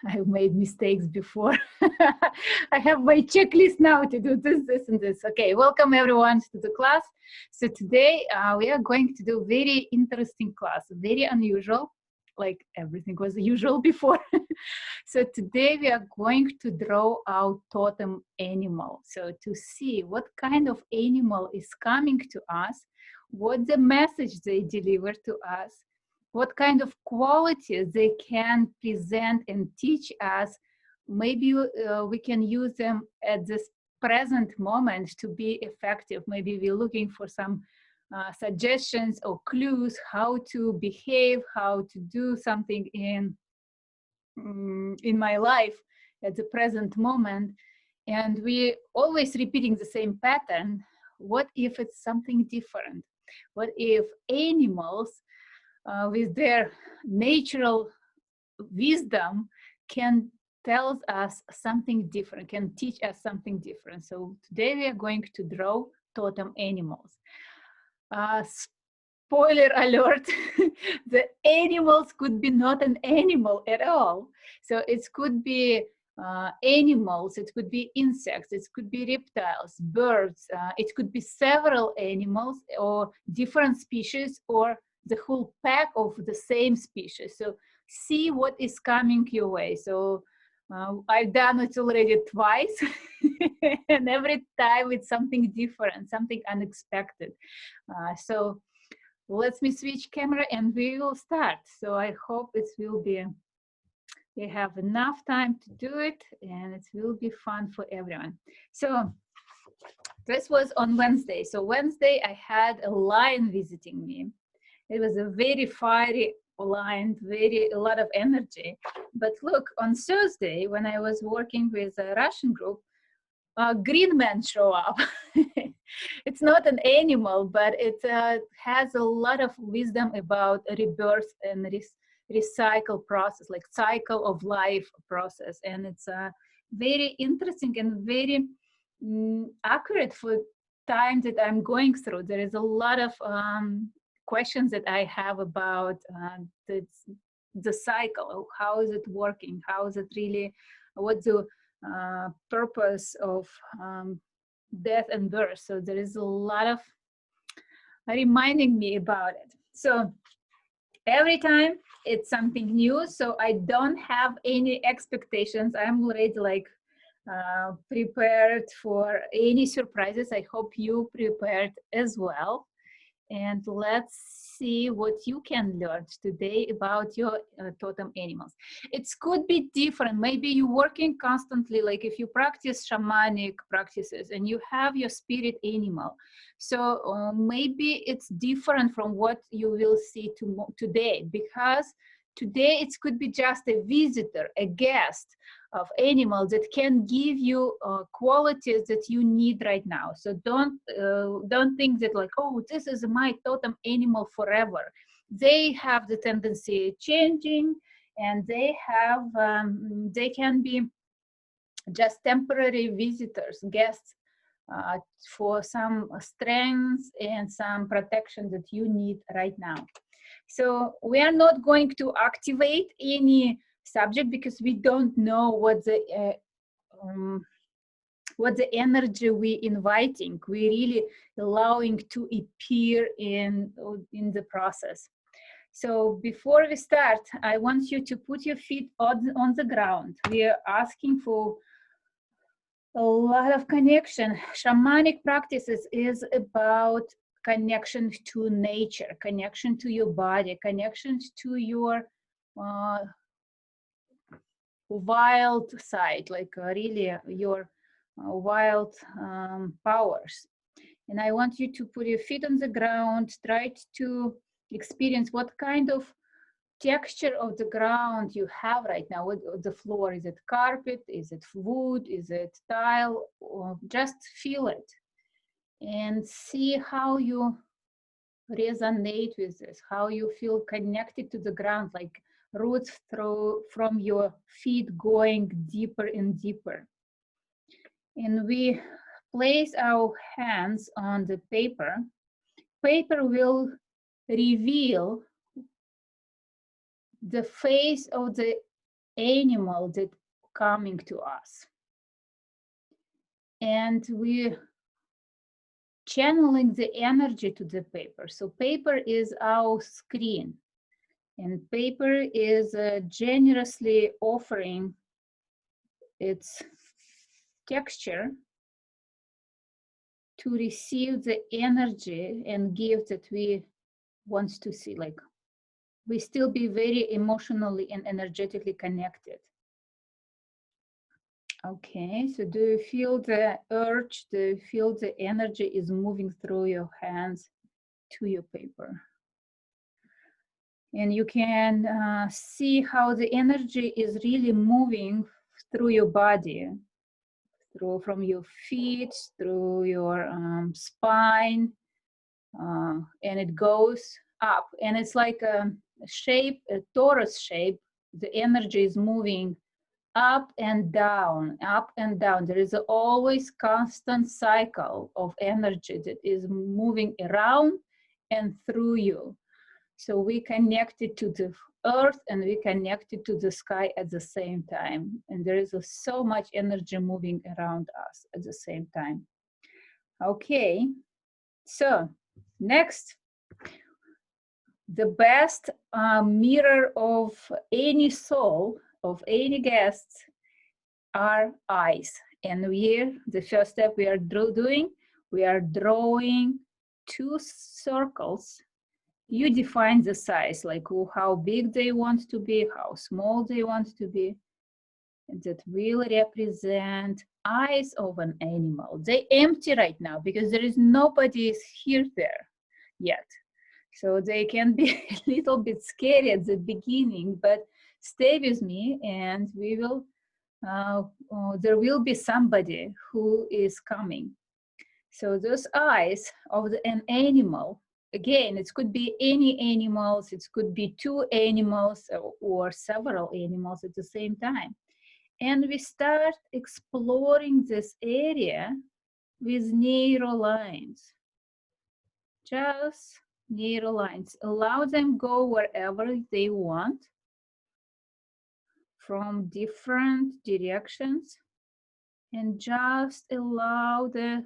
I've made mistakes before. I have my checklist now to do this, and this. Okay, welcome everyone to the class. So today we are going to do very interesting class, very unusual, like everything was usual before. So today we are going to draw our totem animal. So to see what kind of animal is coming to us, what the message they deliver to us, what kind of qualities they can present and teach us. Maybe we can use them at this present moment to be effective. Maybe we're looking for some suggestions or clues how to behave, how to do something in my life at the present moment. And we always repeating the same pattern. What if it's something different? What if animals with their natural wisdom can tell us something different, can teach us something different? So today we are going to draw totem animals. Spoiler alert, the animals could be not an animal at all. So it could be animals, it could be insects, it could be reptiles, birds, it could be several animals or different species or the whole pack of the same species. So see what is coming your way. So I've done it already twice and every time it's something different, something unexpected. So let me switch camera and we will start. So I hope it will be, we have enough time to do it and it will be fun for everyone. So this was on Wednesday. So Wednesday I had a lion visiting me. It was a very fiery lion, a lot of energy. But look, on Thursday, when I was working with a Russian group, a green man show up. It's not an animal, but it has a lot of wisdom about rebirth and recycle process, like cycle of life process. And it's very interesting and very accurate for time that I'm going through. There is a lot of questions that I have about the cycle. How is it working? How is it really, what's the purpose of death and birth? So there is a lot of reminding me about it. So every time it's something new, so I don't have any expectations. I'm already like prepared for any surprises. I hope you prepared as well. And let's see what you can learn today about your totem animals. It could be different. Maybe you're working constantly, like if you practice shamanic practices and you have your spirit animal. So maybe it's different from what you will see today, because today it could be just a visitor, a guest of animals that can give you qualities that you need right now. So don't think that like, oh, this is my totem animal forever. They have the tendency changing, and they have they can be just temporary visitors, guests for some strength and some protection that you need right now. So we are not going to activate any subject because we don't know what the energy we inviting, we really allowing to appear in the process. So before we start, I want you to put your feet on the ground. We are asking for a lot of connection. Shamanic practices is about connection to nature, connection to your body, connection to your wild side, like really your wild powers. And I want you to put your feet on the ground, try to experience what kind of texture of the ground you have right now. What the floor, is it carpet, is it wood, is it tile, or just feel it and see how you resonate with this, how you feel connected to the ground, like roots from your feet going deeper and deeper. And we place our hands on the paper. Paper will reveal the face of the animal that coming to us. And we channeling the energy to the paper. So paper is our screen, and paper is generously offering its texture to receive the energy and give that we want to see. Like, we still be very emotionally and energetically connected. Okay, so do you feel the urge? Do you feel the energy is moving through your hands to your paper? And you can see how the energy is really moving through your body, from your feet, through your spine, and it goes up. And it's like a shape, a torus shape. The energy is moving up and down, up and down. There is always constant cycle of energy that is moving around and through you. So we connected to the earth and we connected to the sky at the same time. And there is so much energy moving around us at the same time. Okay, so next, the best mirror of any soul, of any guest, are eyes. And the first step we are doing, we are drawing 2 circles. You define the size, like how big they want to be, how small they want to be. And that will represent eyes of an animal. They empty right now because there is nobody here there yet. So they can be a little bit scary at the beginning, but stay with me and we will, there will be somebody who is coming. So those eyes of an animal, again, it could be any animals, it could be 2 animals or several animals at the same time. And we start exploring this area with neurolines. Just neurolines. Allow them go wherever they want from different directions, and just allow this,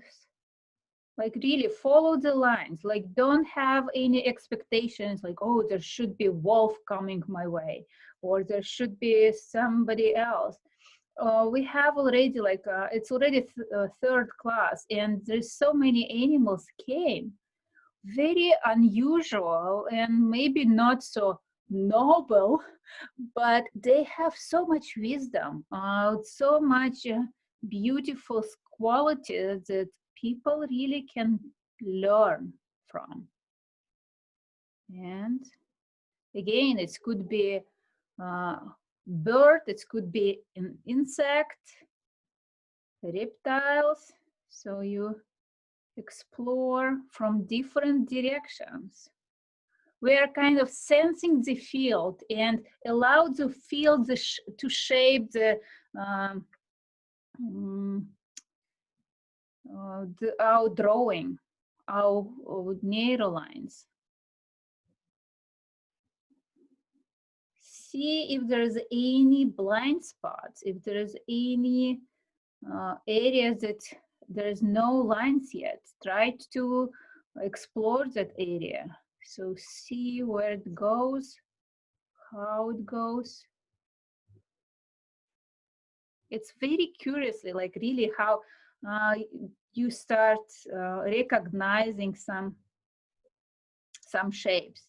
like really follow the lines. Like, don't have any expectations like, oh, there should be a wolf coming my way, or there should be somebody else. We have already it's already third class, and there's so many animals came, very unusual and maybe not so noble, but they have so much wisdom, so much beautiful qualities that people really can learn from. And again, it could be bird, it could be an insect, reptiles. So you explore from different directions. We are kind of sensing the field and allow the field to shape our drawing, our neurolines. See if there is any blind spots, if there is any areas that there is no lines yet. Try to explore that area. So see where it goes, how it goes. It's very curiously, like really how you start recognizing some shapes.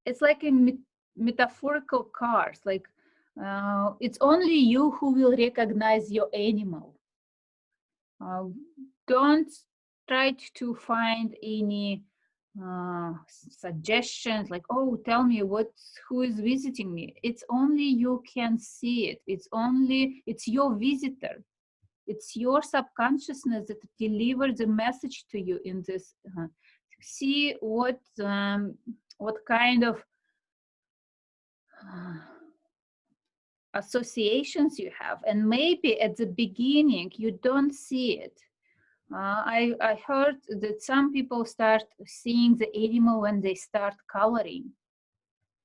It's like a metaphorical cards, like it's only you who will recognize your animal. Don't try to find any suggestions like, oh, tell me who is visiting me. It's only you can see it. It's your visitor. It's your subconsciousness that delivers the message to you in this. See what kind of associations you have, and maybe at the beginning you don't see it. I heard that some people start seeing the animal when they start coloring,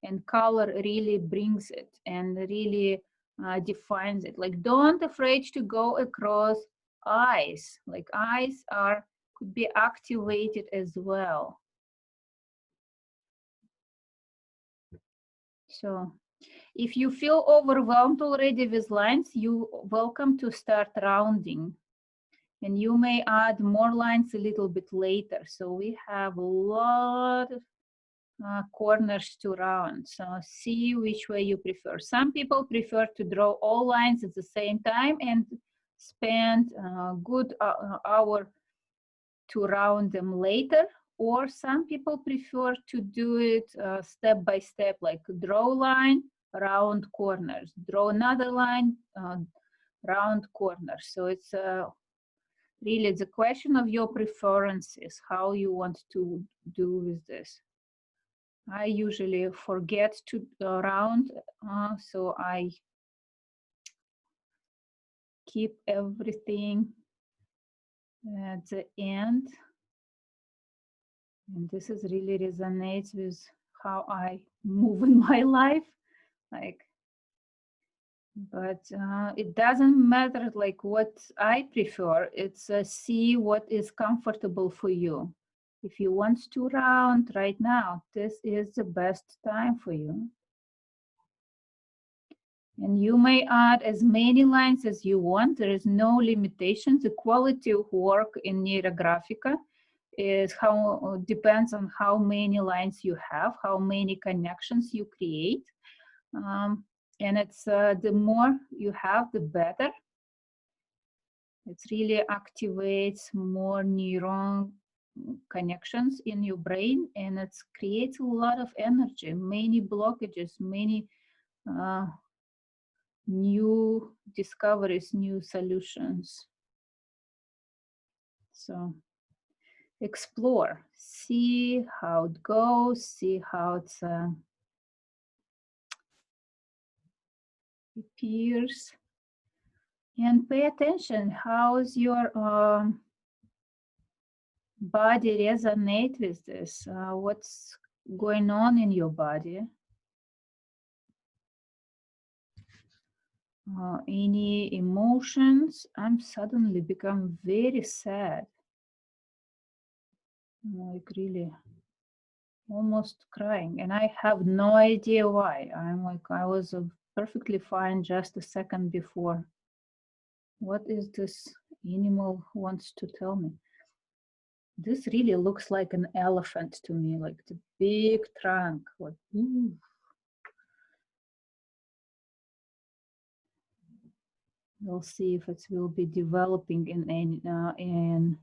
and color really brings it and really defines it. Like, don't afraid to go across eyes. Like, eyes could be activated as well. So if you feel overwhelmed already with lines, you're welcome to start rounding. And you may add more lines a little bit later. So we have a lot of corners to round. So see which way you prefer. Some people prefer to draw all lines at the same time and spend a good hour to round them later. Or some people prefer to do it step by step, like draw line, round corners, draw another line, round corners. So it's really the question of your preferences, how you want to do with this. I usually forget to round, so I keep everything at the end. And this is really resonates with how I move in my life. Like, but it doesn't matter like what I prefer. It's see what is comfortable for you. If you want to round right now, this is the best time for you. And you may add as many lines as you want. There is no limitation. The quality of work in Neurographica is how depends on how many lines you have, how many connections you create. And it's the more you have, the better. It really activates more neuron connections in your brain, and it creates a lot of energy, many blockages, many new discoveries, new solutions. So explore, see how it goes, see how it appears, and pay attention. How's your body resonate with this? What's going on in your body? Any emotions? I'm suddenly become very sad. Like really almost crying, and I have no idea why. I'm like, I was perfectly fine just a second before. What is this animal wants to tell me? This really looks like an elephant to me, like the big trunk. Like, ooh. We'll see if it will be developing in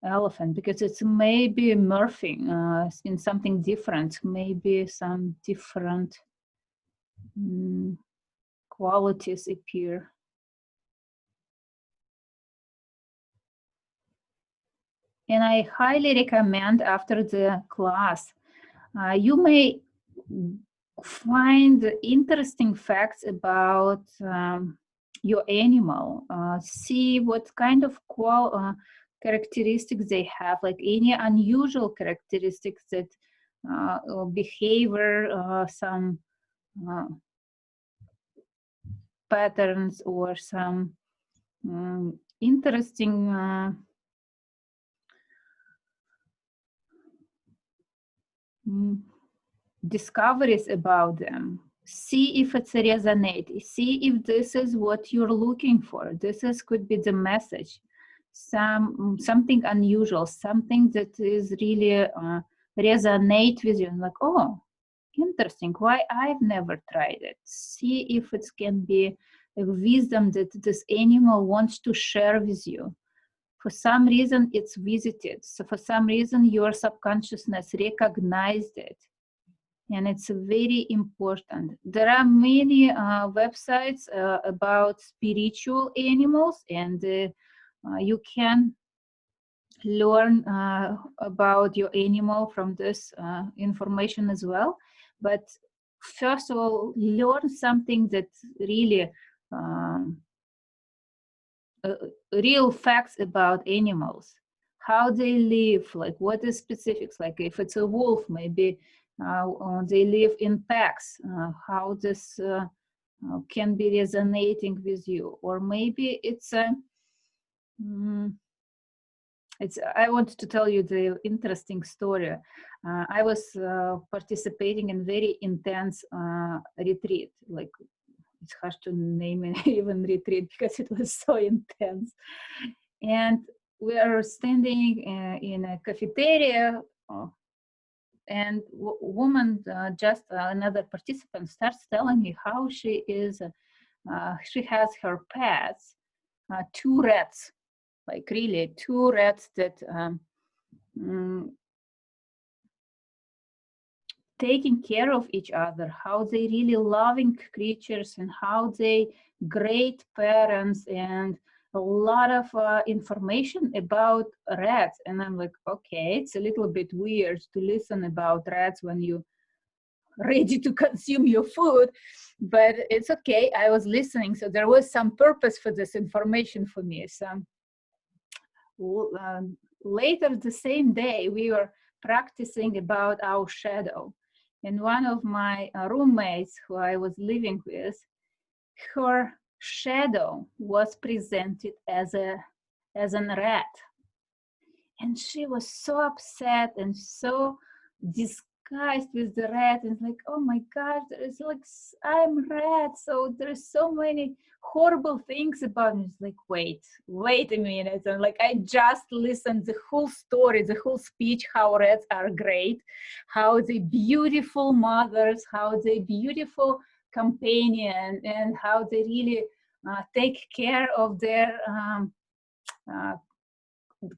elephant, because it's maybe morphing in something different, maybe some different qualities appear. And I highly recommend after the class, you may find interesting facts about your animal. See what kind of characteristics they have, like any unusual characteristics that behavior, some patterns or some interesting discoveries about them. See if it's resonate. See if this is what you're looking for. Could be the message. Something unusual, something that is really resonate with you. Like, oh, interesting. Why I've never tried it. See if it can be a wisdom that this animal wants to share with you. For some reason, it's visited. So for some reason, your subconsciousness recognized it. And it's very important. There are many websites about spiritual animals, and you can learn about your animal from this information as well. But first of all, learn something that really real facts about animals, how they live, like what is specifics, like if it's a wolf, maybe they live in packs, how this can be resonating with you, or maybe it's a I want to tell you the interesting story. I was participating in very intense retreat. Like, it's hard to name it even retreat because it was so intense. And we are standing in a cafeteria, and woman, just another participant, starts telling me how she is. She has her pets, 2 rats. Like, really 2 rats that taking care of each other, how they really loving creatures, and how they great parents, and a lot of information about rats. And I'm like, okay, it's a little bit weird to listen about rats when you ready to consume your food, but it's okay. I was listening, so there was some purpose for this information for me. So later the same day, we were practicing about our shadow, and one of my roommates who I was living with, her shadow was presented as a rat, and she was so upset and so disguised with the rat, and like, oh my gosh, there's like, I'm rat, so there's so many horrible things about me. It's like, wait a minute. And like, I just listened the whole story, the whole speech, how rats are great, how they beautiful mothers, how they beautiful companion, and how they really take care of their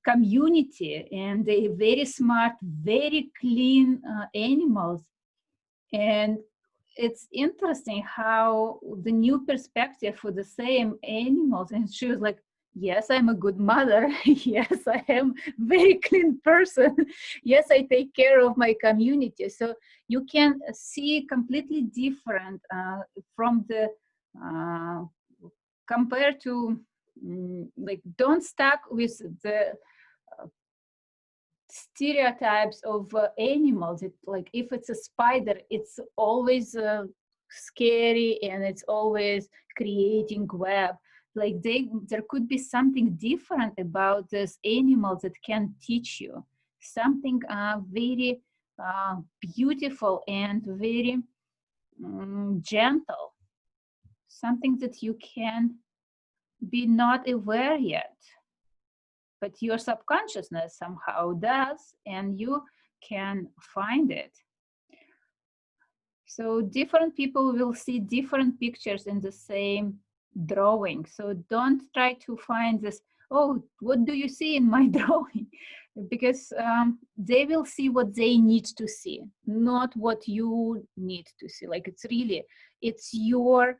community, and they very smart, very clean animals. And it's interesting how the new perspective for the same animals. And she was like, yes, I'm a good mother. Yes, I am very clean person. Yes, I take care of my community. So you can see completely different from the compared to like, don't stuck with the stereotypes of animals. It, like, if it's a spider, it's always scary, and it's always creating web. Like, there could be something different about this animals that can teach you something very beautiful and very gentle, something that you can be not aware yet, but your subconsciousness somehow does, and you can find it. So different people will see different pictures in the same drawing. So don't try to find this, oh, what do you see in my drawing? Because they will see what they need to see, not what you need to see. Like, it's really, it's your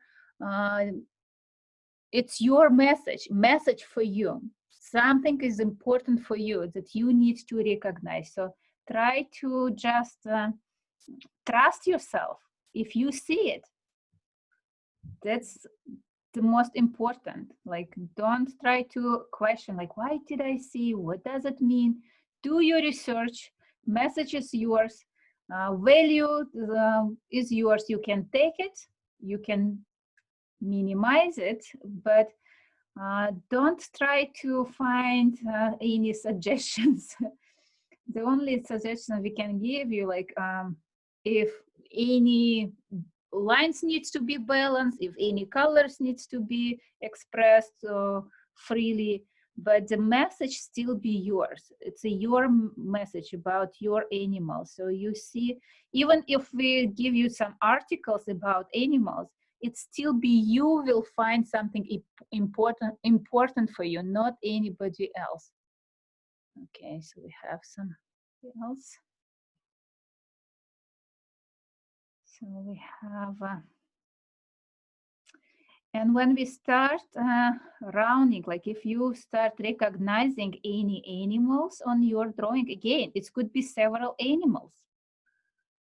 message for you. Something is important for you that you need to recognize. So try to just trust yourself. If you see it, that's the most important. Like, don't try to question, like, why did I see? What does it mean? Do your research. Message is yours. Value is yours. You can take it. You can minimize it, but don't try to find any suggestions. The only suggestion we can give you, like, if any lines needs to be balanced, if any colors needs to be expressed freely, but the message still be yours. It's your message about your animal. So you see, even if we give you some articles about animals, it still be you will find something important for you, not anybody else. Okay, so we have some else. So we have, and when we start rounding, like, if you start recognizing any animals on your drawing, again, it could be several animals.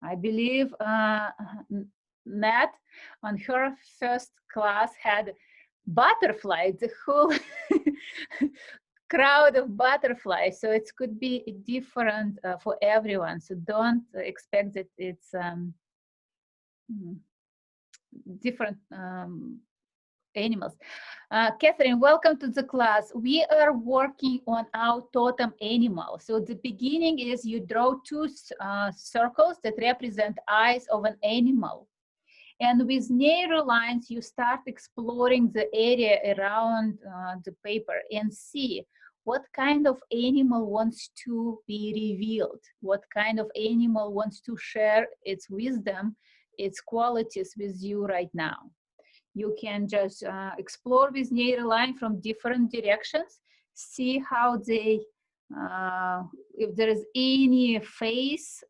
I believe Nat on her first class had butterflies, the whole crowd of butterflies. So it could be different for everyone. So don't expect that it's different animals. Catherine, welcome to the class. We are working on our totem animal. So the beginning is you draw two circles that represent eyes of an animal. And with neurolines, you start exploring the area around the paper and see what kind of animal wants to be revealed, what kind of animal wants to share its wisdom, its qualities with you right now. You can just explore with neuroline from different directions, see how they, if there is any face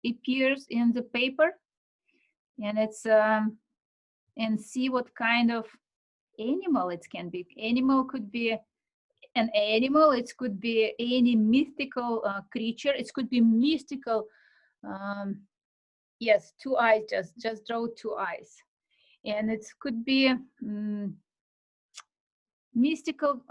appears in the paper, and it's and see what kind of animal it can be. Animal could be an animal, it could be any mythical creature, it could be mystical. Yes, two eyes, just draw two eyes. And it could be mystical,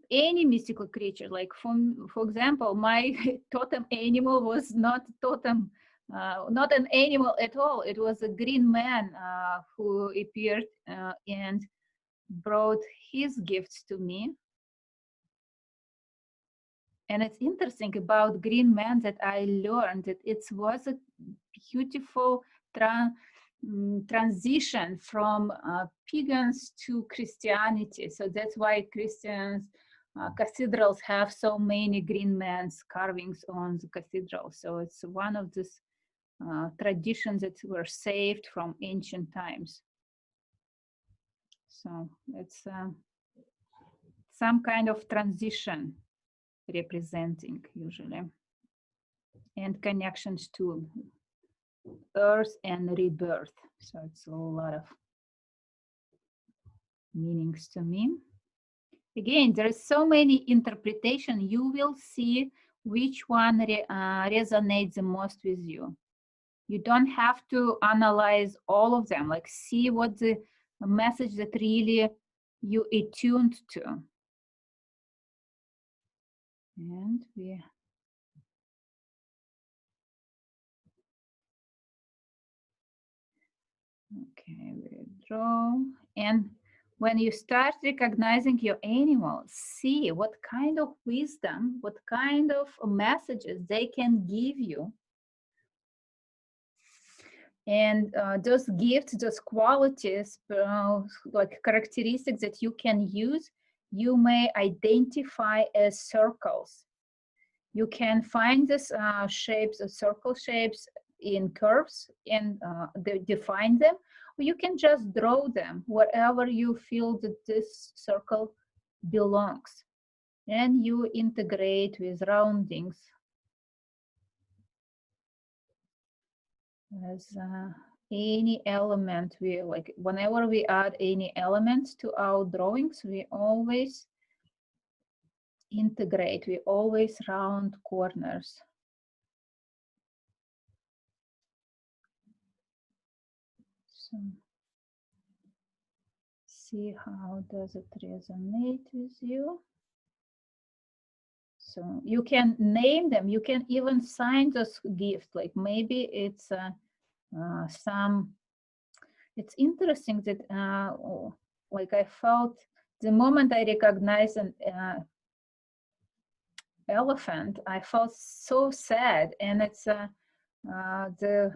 any mystical creature. Like for example, my totem animal was not totem, not an animal at all. It was a green man who appeared and brought his gifts to me. And it's interesting about green man that I learned that it was a beautiful transition from pagans to Christianity. So that's why Christians cathedrals have so many green man's carvings on the cathedral. So it's one of these traditions that were saved from ancient times. So it's some kind of transition representing usually, and connections to earth and rebirth. So it's a lot of meanings to me. Again, there is so many interpretation. You will see which one resonates the most with you. You don't have to analyze all of them, like see what the message that really you attuned to. And we we draw. And when you start recognizing your animals, see what kind of wisdom, what kind of messages they can give you. And those gifts, those qualities, like characteristics that you can use, you may identify as circles. You can find these shapes, circle shapes in curves and define them, or you can just draw them wherever you feel that this circle belongs. And you integrate with roundings as any element. We like whenever we add any elements to our drawings, we always integrate, we always round corners. So see how does it resonate with you. So you can name them, you can even sign this gift, like maybe it's it's interesting that like I felt the moment I recognized an elephant, I felt so sad. And it's the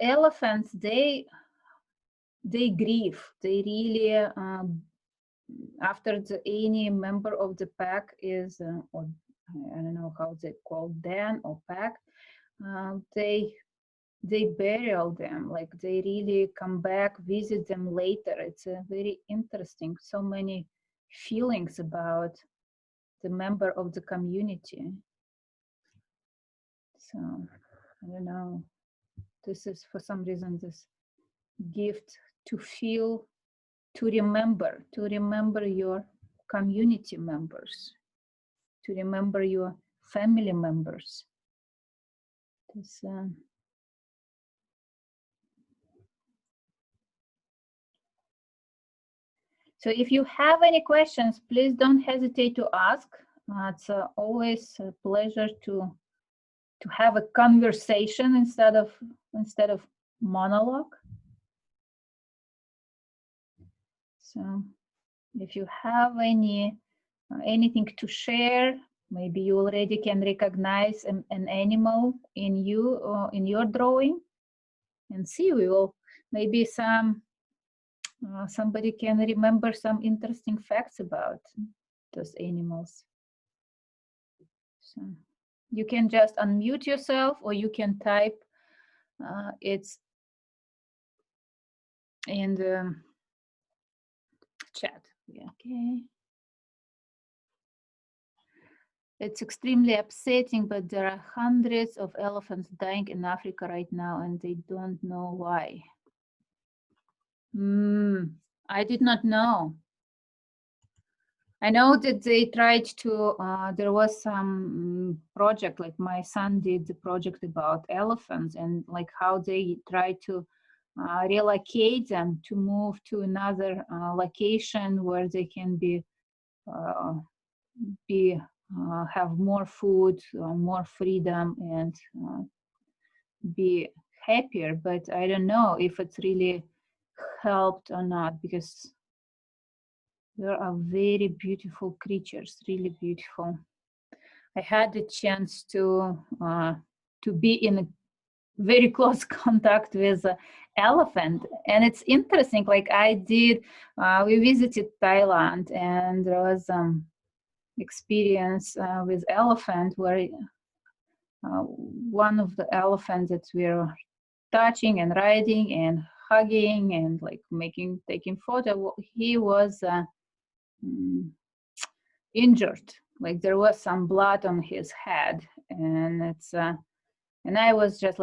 elephants, they grieve, they really after any member of the pack is or I don't know how they call den or pack, they burial them, like they really come back, visit them later. It's a very interesting, so many feelings about the member of the community. So I don't know, this is for some reason this gift to feel, to remember your community members, to remember your family members. This, so if you have any questions, please don't hesitate to ask. It's always a pleasure to have a conversation instead of monologue. So if you have anything to share, maybe you already can recognize an animal in you or in your drawing, and see, we will maybe somebody can remember some interesting facts about those animals. So you can just unmute yourself, or you can type it's in the chat. Yeah, okay. It's extremely upsetting, but there are hundreds of elephants dying in Africa right now, and they don't know why. I did not know. I know that they tried to, there was some project, like my son did the project about elephants, and like how they tried to relocate them to move to another location where they can have more food, more freedom, and be happier. But I don't know if it's really helped or not, because there are very beautiful creatures, really beautiful. I had the chance to be in a very close contact with an elephant, and it's interesting. Like I did, we visited Thailand, and there was experience with elephant where one of the elephants that we were touching and riding and hugging and like taking photo, he was injured. Like there was some blood on his head, and it's and I was just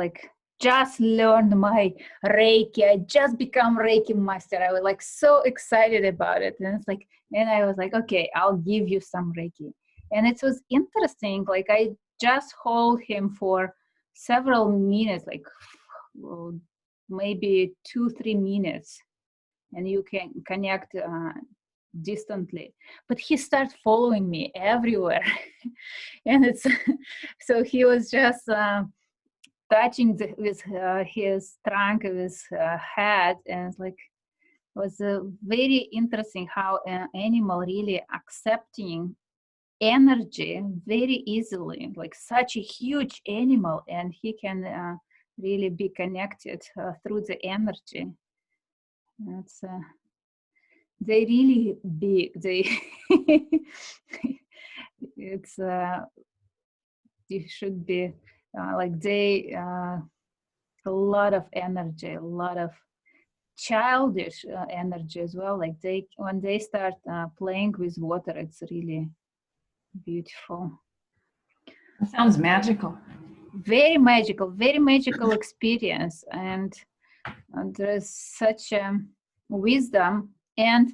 learned my Reiki. I just become Reiki master. I was like so excited about it, and it's like, and I was like, okay, I'll give you some Reiki. And it was interesting. Like I just hold him for several minutes, like maybe 2-3 minutes, and you can connect distantly. But he started following me everywhere, and it's so he was just touching with his trunk, with his head, and it's like it was very interesting how an animal really accepting energy very easily, like such a huge animal, and he can really be connected through the energy. That's they really big. They it's it should be like they a lot of energy, a lot of childish energy as well. Like when they start playing with water, it's really beautiful. It sounds magical. Very magical experience, and there's such wisdom, and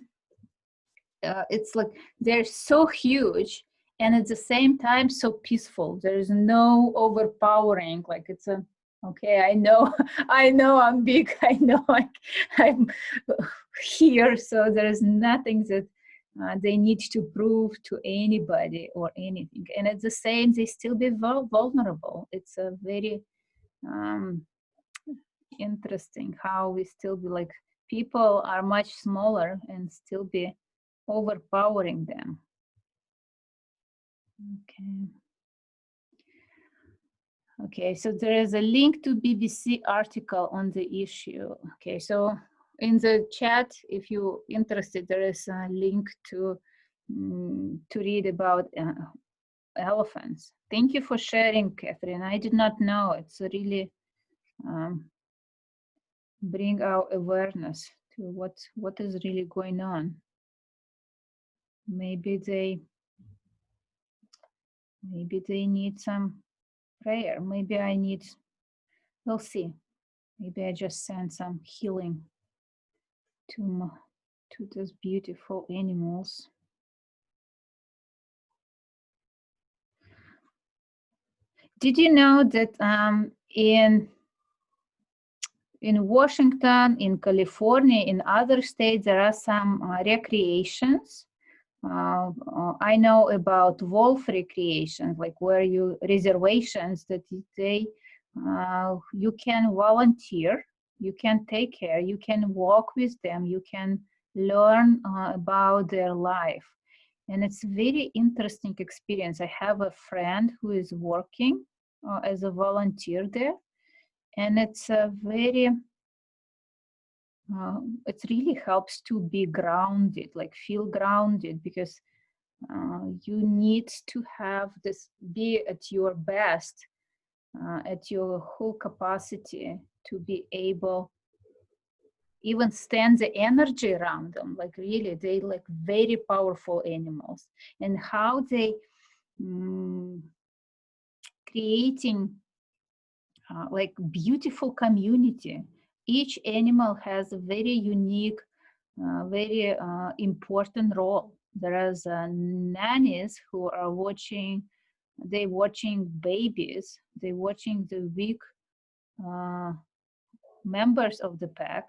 it's like they're so huge and at the same time so peaceful. There's no overpowering, like it's a okay, I know I'm big, I know I'm here, so there's nothing that they need to prove to anybody or anything. And at the same, they still be vulnerable. It's a very interesting how we still be like, people are much smaller and still be overpowering them. Okay, so there is a link to BBC article on the issue. Okay, so in the chat, if you're interested, there is a link to read about elephants. Thank you for sharing, Catherine. I did not know. It's really bring our awareness to what is really going on. Maybe they need some prayer. Maybe I need, we'll see. Maybe I just send some healing to those beautiful animals. Did you know that in Washington, in California, in other states, there are some recreations I know about wolf recreation, like where you reservations that they you can volunteer, you can take care, you can walk with them, you can learn about their life, and it's very interesting experience. I have a friend who is working as a volunteer there, and it's a very it really helps to be grounded, like feel grounded, because you need to have this, be at your best, at your whole capacity to be able even stand the energy around them. Like really, they like very powerful animals, and how they creating like beautiful community. Each animal has a very unique, very important role. There is nannies who are watching, they watching babies, they watching the weak members of the pack.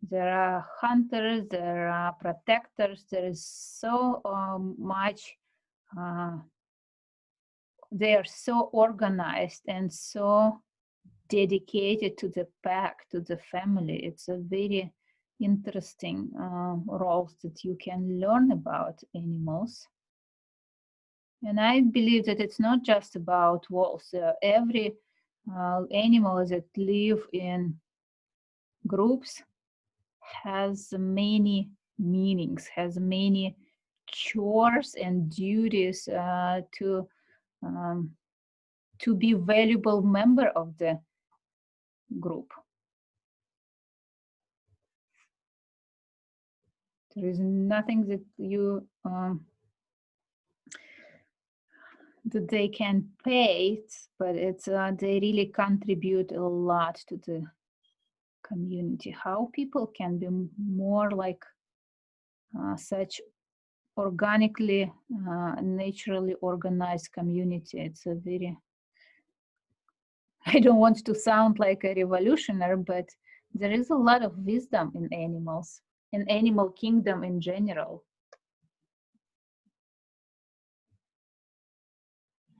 There are hunters, there are protectors. There is so much. They are so organized and so dedicated to the pack, to the family. It's a very interesting roles that you can learn about animals. And I believe that it's not just about wolves. Every animal that live in groups has many meanings, has many chores and duties to be valuable member of the group. There is nothing that you that they can pay, but it's they really contribute a lot to the community. How people can be more like such organically, naturally organized community. It's a very, I don't want to sound like a revolutionary, but there is a lot of wisdom in animals, in animal kingdom in general.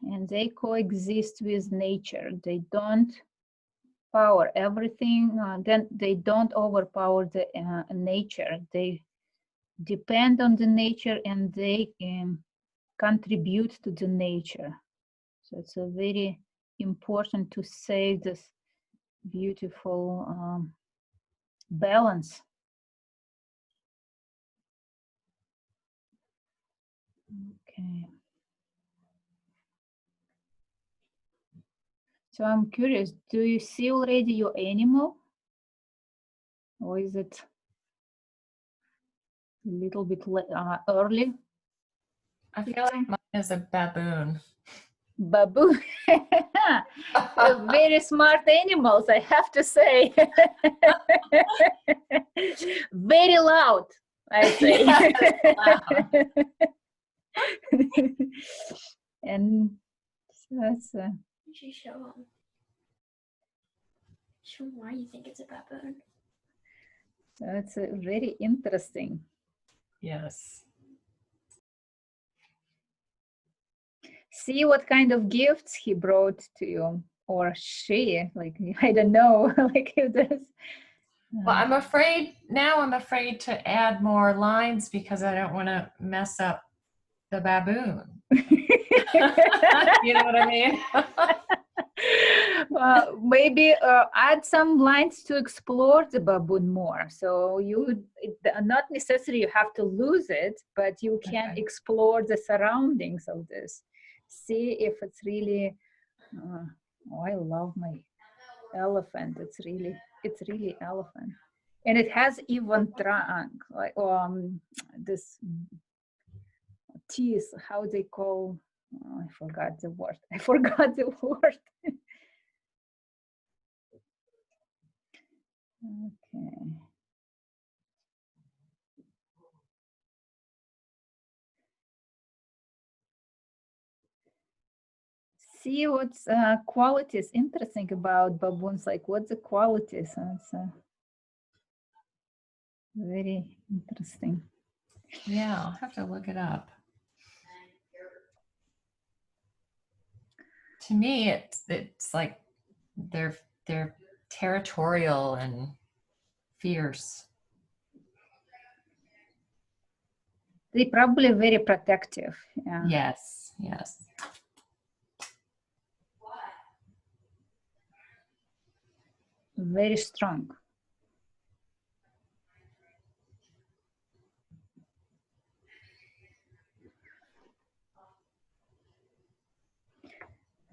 And they coexist with nature. They don't power everything, then they don't overpower the nature. They depend on the nature and they contribute to the nature. So it's a very important to save this beautiful balance. Okay. So I'm curious, do you see already your animal? Or is it a little bit early? I feel like mine is a baboon. Baboon. Very smart animals, I have to say. Very loud, I say. And so that's You should show them why you think it's a baboon. so it's very interesting. Yes. See what kind of gifts he brought to you, or she, like, I don't know. Like if there's Well, I'm afraid to add more lines because I don't want to mess up the baboon. You know what I mean? Maybe add some lines to explore the baboon more. So not necessarily you have to lose it, but you can explore the surroundings of this. See if it's really. Oh, I love my elephant. It's really elephant, and it has even trunk, like this teeth. How they call? Oh, I forgot the word. Okay. See what's qualities interesting about baboons, like what's the qualities. It's very interesting. Yeah, I'll have to look it up. To me, it's like they're territorial and fierce. They're probably very protective. Yeah. Yes, yes. Very strong.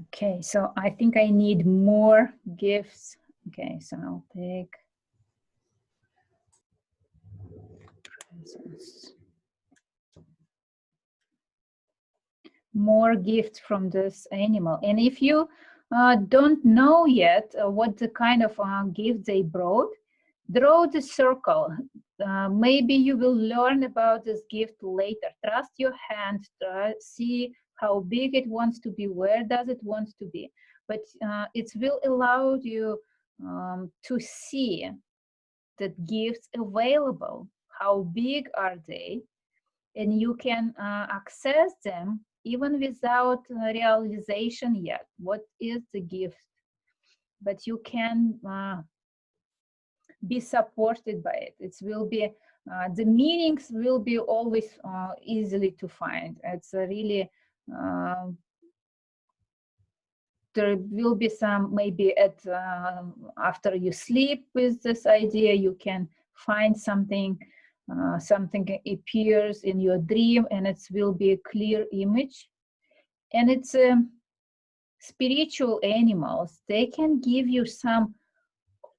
Okay, so I think I need more gifts. Okay, so I'll take presents. More gifts from this animal. And if you don't know yet what the kind of gift they brought, draw the circle. Maybe you will learn about this gift later. Trust your hand, see how big it wants to be, where does it want to be. But it will allow you to see the gifts available, how big are they, and you can access them even without realization yet. What is the gift? But you can be supported by it. It will be, the meanings will be always easily to find. It's a really, there will be some, maybe at after you sleep with this idea, you can find something, something appears in your dream, and it will be a clear image. And it's spiritual animals. They can give you some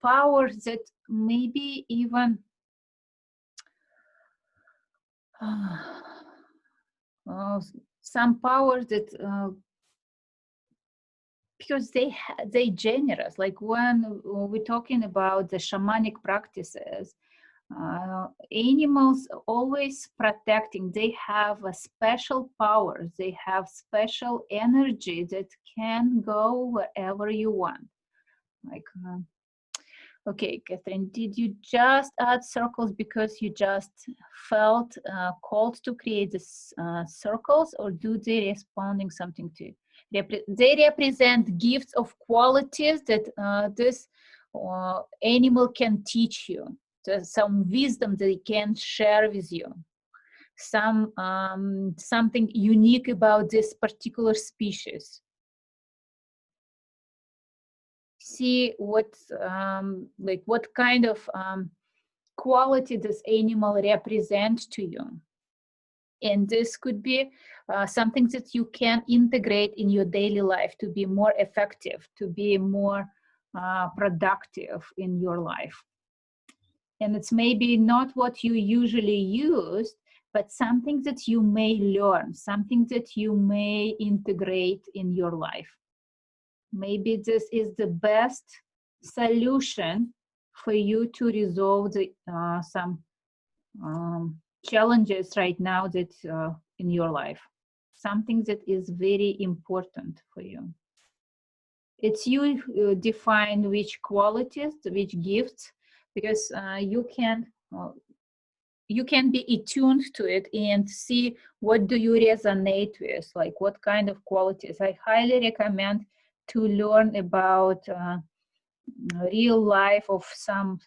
powers that maybe even some powers that because they generous. Like when we're talking about the shamanic practices, animals always protecting. They have a special powers. They have special energy that can go wherever you want. Like, okay, Catherine, did you just add circles because you just felt called to create these circles, or do they responding something to? They represent gifts of qualities that this animal can teach you. There's some wisdom they can share with you. Some something unique about this particular species. See what like what kind of quality this animal represents to you. And this could be something that you can integrate in your daily life to be more effective, to be more productive in your life. And it's maybe not what you usually use, but something that you may learn, something that you may integrate in your life. Maybe this is the best solution for you to resolve the, some challenges right now that in your life. Something that is very important for you. It's you define which qualities, which gifts, because you can be attuned to it and see what do you resonate with, like what kind of qualities. I highly recommend to learn about real life of some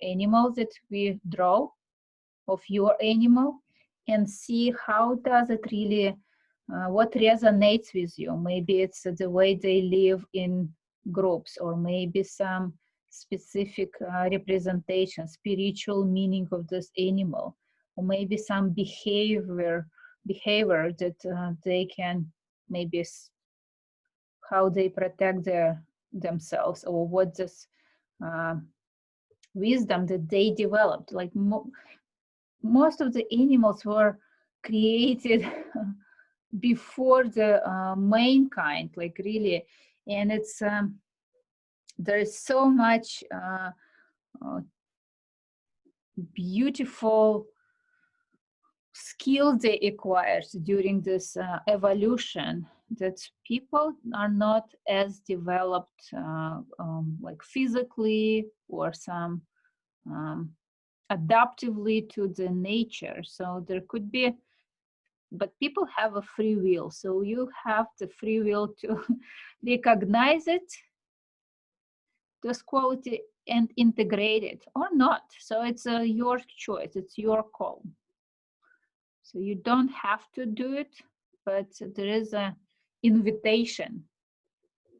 animals that we draw, of your animal, and see how does it really, what resonates with you. Maybe it's the way they live in groups, or maybe some specific representation, spiritual meaning of this animal, or maybe some behavior that they can, maybe how they protect themselves, or what this wisdom that they developed. Like most of the animals were created before the mankind, like really, and it's there is so much beautiful skills they acquired during this evolution that people are not as developed like physically, or some adaptively to the nature. So there could be, but people have a free will. So you have the free will to recognize it, this quality, and integrate it or not. So it's your choice, it's your call. So you don't have to do it, but there is an invitation.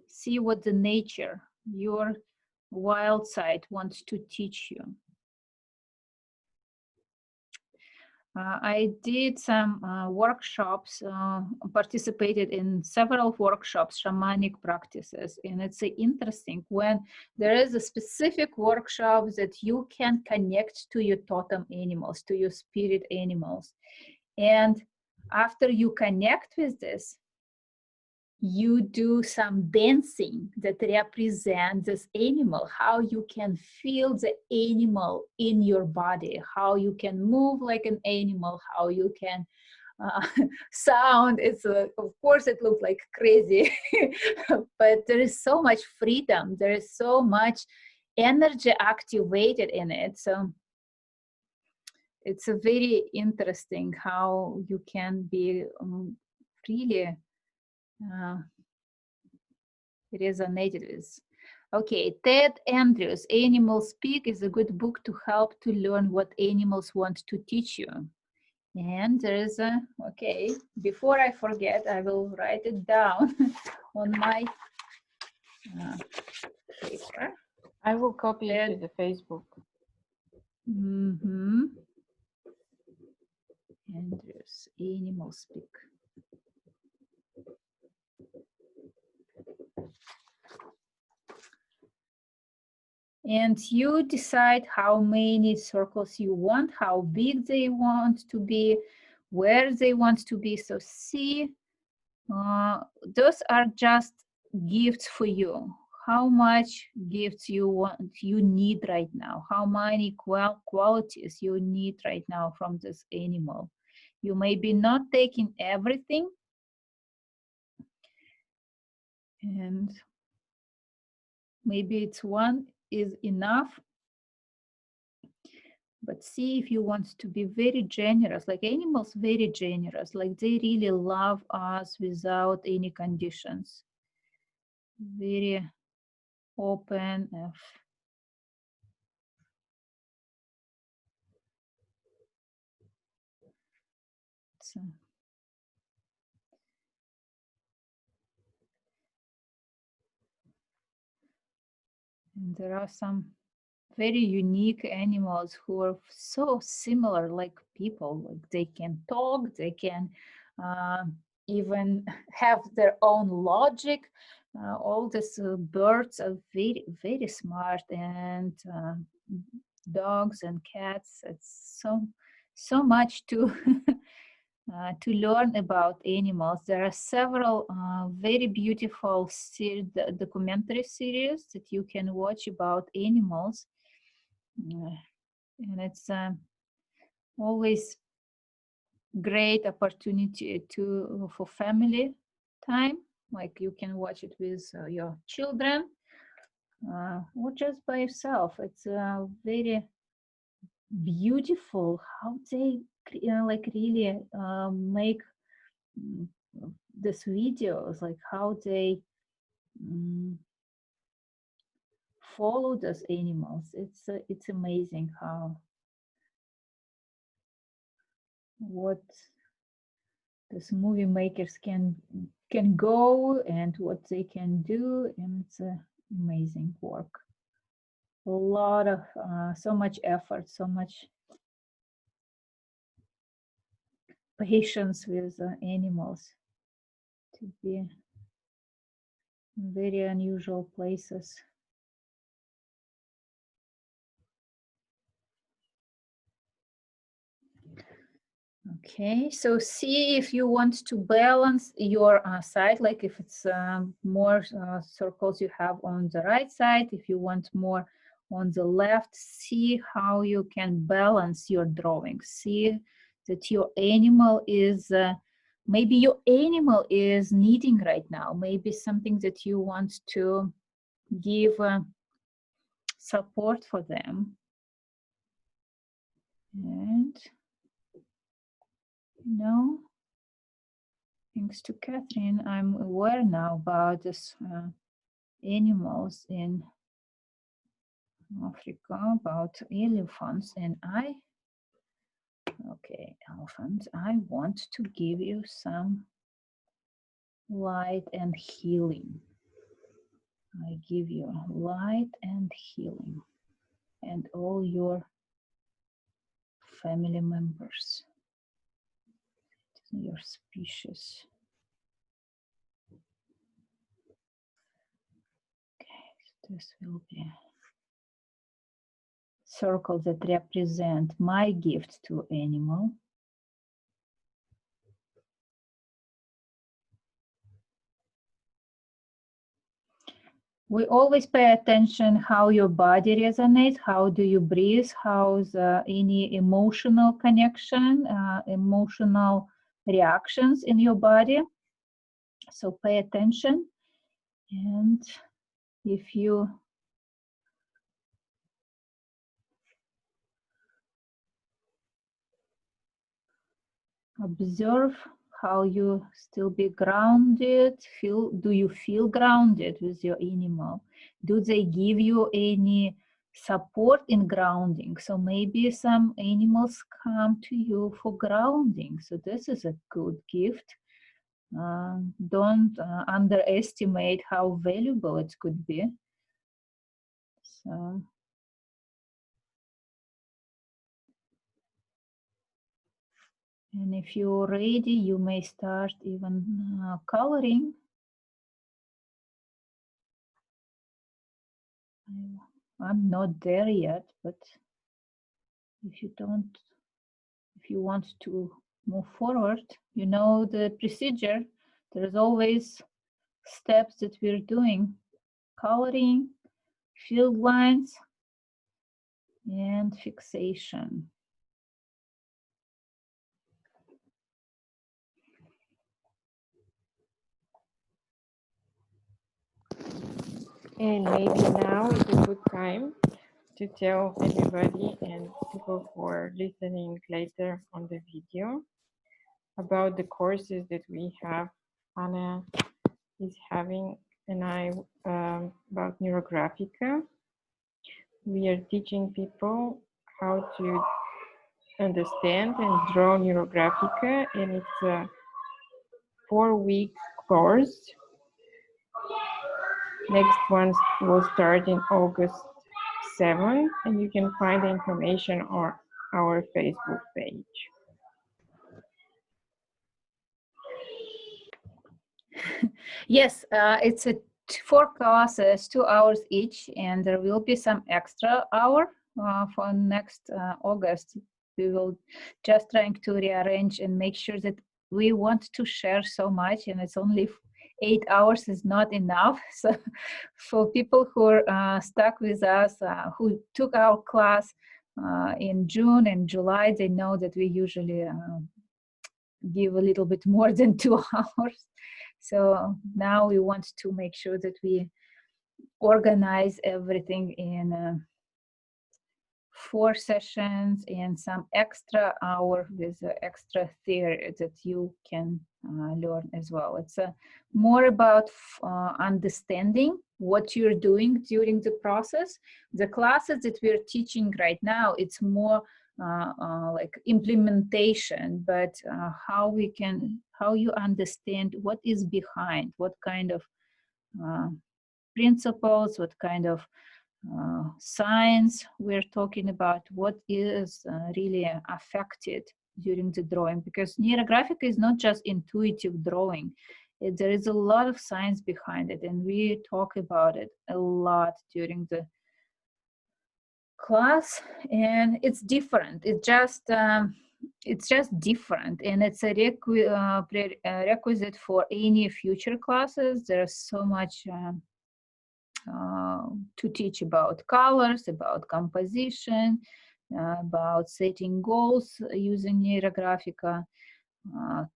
See what the nature, your wild side, wants to teach you. I did some workshops, participated in several workshops, shamanic practices, and it's interesting when there is a specific workshop that you can connect to your totem animals, to your spirit animals. And after you connect with this, you do some dancing that represents this animal, how you can feel the animal in your body, how you can move like an animal, how you can sound. It's of course it looks like crazy, but there is so much freedom, there is so much energy activated in it. So it's a very interesting how you can be really resonated with. Okay, Ted Andrews, Animals Speak is a good book to help to learn what animals want to teach you. And there is a, okay, before I forget, I will write it down on my paper. I will copy it to the Facebook. Mm-hmm. Andrews, Animals Speak. And you decide how many circles you want, how big they want to be, where they want to be. So see, those are just gifts for you. How much gifts you want, you need right now, how many qualities you need right now from this animal. You may be not taking everything, and maybe it's one is enough, but see if you want to be very generous, like animals, very generous, like they really love us without any conditions. Very open. So, and there are some very unique animals who are so similar like people, like they can talk, they can even have their own logic. All these birds are very, very smart, and dogs and cats. It's so much to to learn about animals. There are several very beautiful documentary series that you can watch about animals. And it's always great opportunity for family time, like you can watch it with your children or just by yourself. It's very beautiful how they like really make these videos, like how they follow those animals. It's amazing how what these movie makers can go and what they can do, and it's amazing work. A lot of so much effort, so much patience with animals to be in very unusual places. Okay, so see if you want to balance your side, like if it's more circles you have on the right side, if you want more on the left, see how you can balance your drawing. See that your animal is, maybe your animal is needing right now, maybe something that you want to give support for them. And, you know, thanks to Catherine, I'm aware now about this animals in Africa, about elephants, and okay, elephants, I want to give you some light and healing. I give you light and healing, and all your family members, your species. Okay, so this will be circles that represent my gift to animal. We always pay attention how your body resonates, how do you breathe, how's any emotional connection, emotional reactions in your body. So pay attention, and if you observe how you still be grounded, do you feel grounded with your animal? Do they give you any support in grounding? So maybe some animals come to you for grounding. So this is a good gift. Don't underestimate how valuable it could be. So, and if you're ready, you may start even coloring. I'm not there yet, but if you want to move forward, you know the procedure. There's always steps that we're doing: coloring, field lines, and fixation. And maybe now is a good time to tell everybody and people who are listening later on the video about the courses that we have. Anna is having, and I, about Neurographica. We are teaching people how to understand and draw Neurographica, and it's a 4-week course. Next one will start in August 7th, and you can find the information on our Facebook page. Yes, it's 4 classes, 2 hours each, and there will be some extra hour for next August. We will just trying to rearrange and make sure that we want to share so much, and it's only 8 hours is not enough. So for people who are stuck with us, who took our class in June and July, they know that we usually give a little bit more than 2 hours. So now we want to make sure that we organize everything in 4 sessions and some extra hour with extra theory that you can learn as well. It's more about understanding what you're doing during the process. The classes that we're teaching right now, it's more like implementation, but how you understand what is behind, what kind of principles, what kind of science we're talking about, what is really affected during the drawing, because neurographic is not just intuitive drawing. There is a lot of science behind it, and we talk about it a lot during the class, and it's different. It's just different, and it's a prerequisite for any future classes. There's so much to teach about colors, about composition, about setting goals using Neurographica,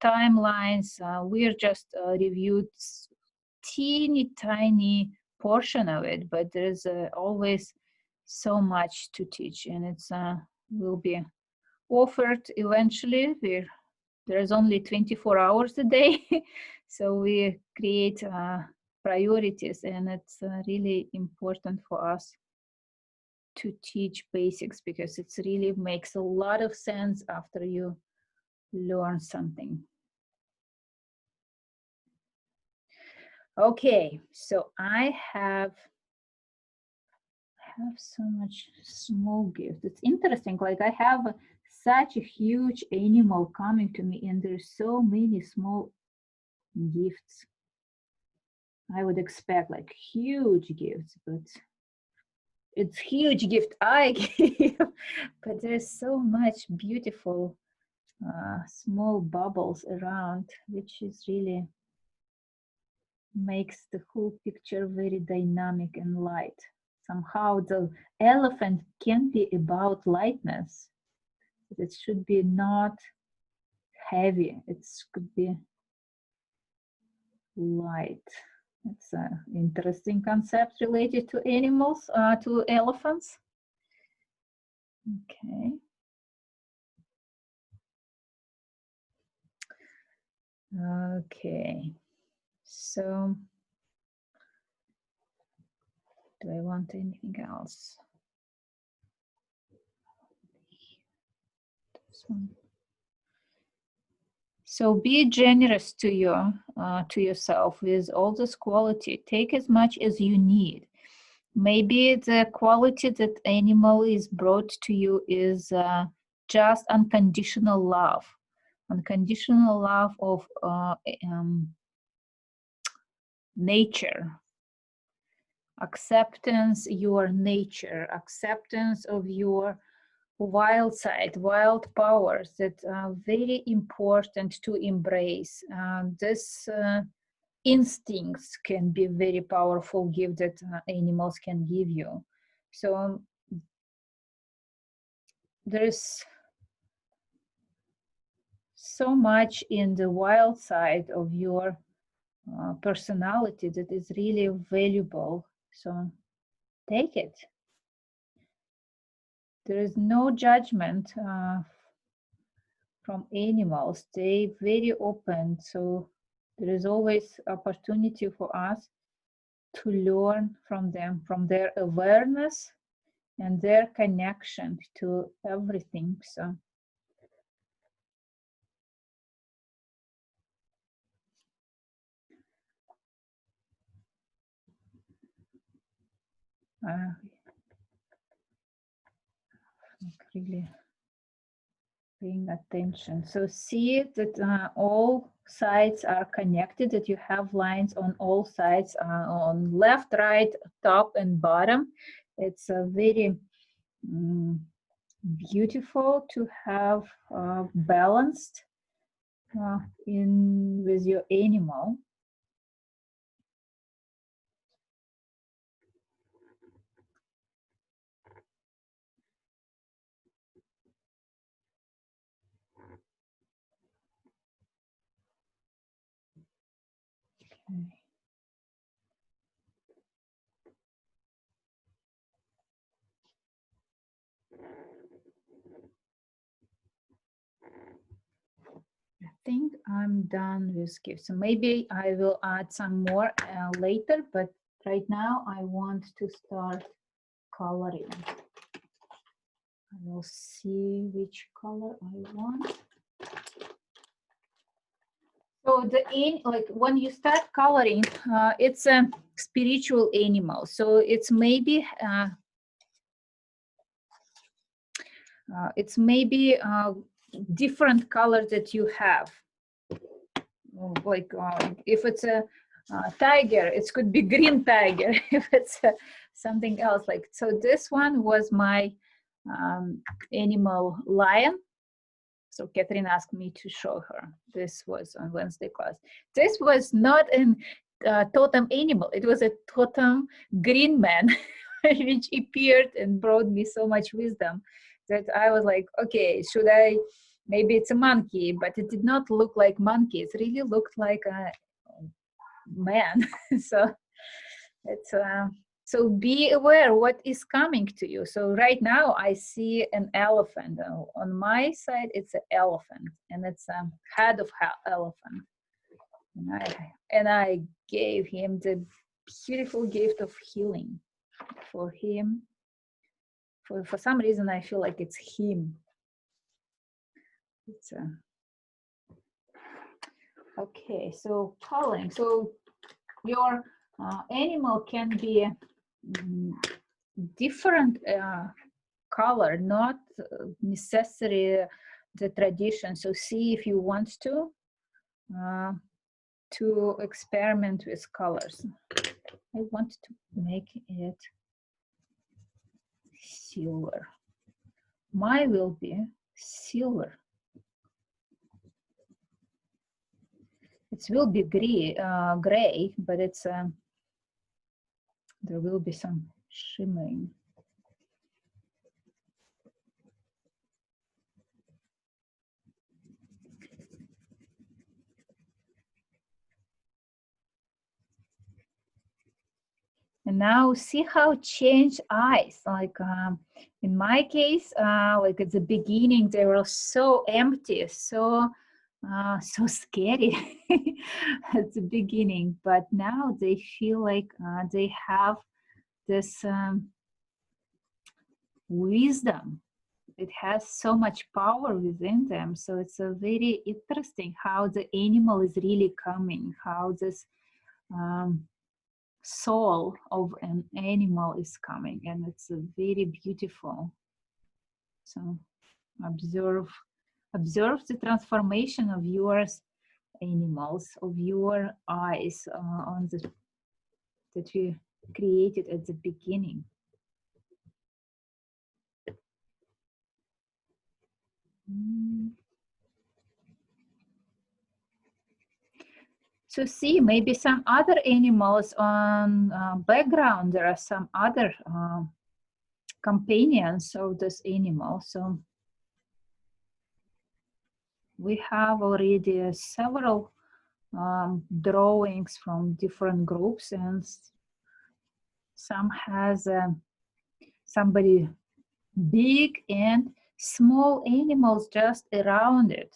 timelines. We're just reviewed teeny tiny portion of it, but there's always so much to teach, and it's will be offered eventually. There's only 24 hours a day, so we create priorities, and it's really important for us to teach basics, because it really makes a lot of sense after you learn something. Okay, so I have so much small gifts. It's interesting, like I have such a huge animal coming to me, and there's so many small gifts. I would expect like huge gifts, but it's huge gift I give. But there's so much beautiful small bubbles around, which is really makes the whole picture very dynamic and light. Somehow the elephant can be about lightness. It should be not heavy. It could be light. It's an interesting concept related to animals, to elephants. Okay. Okay. So, do I want anything else? This one. So be generous to yourself with all this quality. Take as much as you need. Maybe the quality that animal is brought to you is just unconditional love of nature, acceptance your nature, acceptance of your wild side, wild powers that are very important to embrace. This instincts can be very powerful gift that animals can give you. So there's so much in the wild side of your personality that is really valuable. So take it. There is no judgment from animals. They very open. So there is always opportunity for us to learn from them, from their awareness and their connection to everything. So really paying attention. So see that all sides are connected, that you have lines on all sides, on left, right, top and bottom. It's a very beautiful to have balanced in with your animal. Okay. I think I'm done with gifts. So maybe I will add some more later, but right now I want to start coloring. I will see which color I want. So like when you start coloring, it's a spiritual animal. So it's maybe different color that you have. Like if it's a tiger, it could be green tiger. If it's something else, like, so this one was my animal lion. So Catherine asked me to show her. This was on Wednesday class. This was not a totem animal. It was a totem green man, which appeared and brought me so much wisdom that I was like, okay, should I? Maybe it's a monkey, but it did not look like monkey. It really looked like a man. So it's So be aware what is coming to you. So right now I see an elephant. On my side, it's an elephant, and it's a head of elephant. And I gave him the beautiful gift of healing for him. For some reason, I feel like it's him. It's okay. So calling. So your animal can be different color, not necessarily the tradition. So see if you want to experiment with colors. I want to make it silver. Mine will be silver. It will be gray, but it's there will be some shimmering. And now see how change eyes. Like in my case, like at the beginning, they were so empty, so scary at the beginning. But now they feel like they have this wisdom. It has so much power within them. So it's a very interesting how the animal is really coming, how this soul of an animal is coming, and it's very beautiful. So observe the transformation of your animals, of your eyes on the that you created at the beginning. So see, maybe some other animals on background, there are some other companions of this animal. So we have already several drawings from different groups, and some has somebody big and small animals just around it.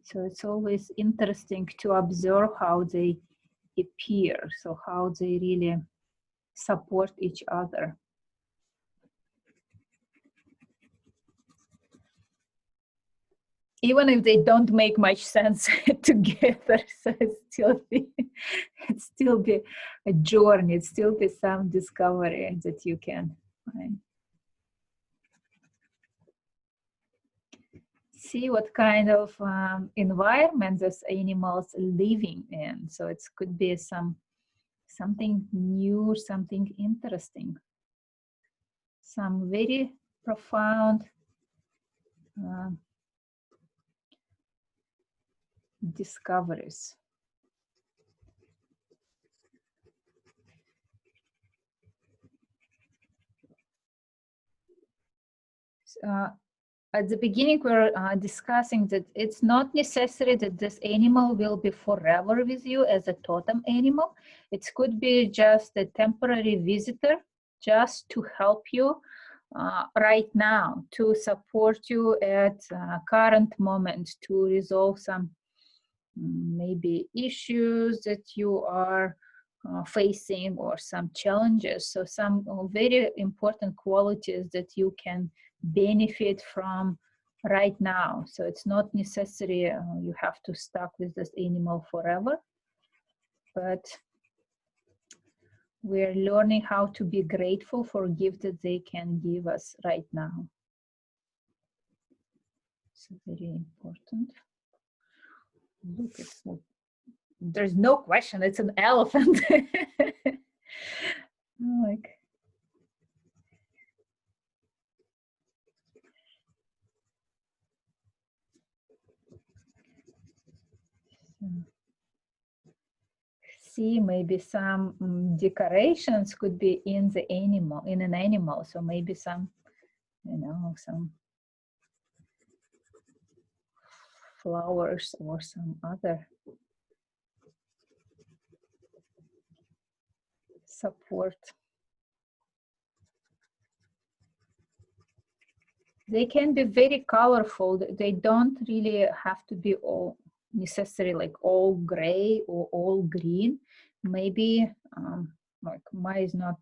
So it's always interesting to observe how they appear, so how they really support each other. Even if they don't make much sense together, so it's still be a journey, it's still be some discovery that you can find. See what kind of environment this animals living in. So it could be something new, something interesting, some very profound discoveries. At the beginning, we were discussing that it's not necessary that this animal will be forever with you as a totem animal. It could be just a temporary visitor, just to help you right now, to support you at current moment, to resolve some maybe issues that you are facing, or some challenges. So some very important qualities that you can benefit from right now. So it's not necessary you have to stuck with this animal forever, but we're learning how to be grateful for gifts that they can give us right now. It's very important. Look, it's there's no question, it's an elephant. Like, see, maybe some decorations could be in the animal, in an animal. So maybe some, you know, some flowers or some other support. They can be very colorful. They don't really have to be all necessary, like all gray or all green. Maybe like mine is not.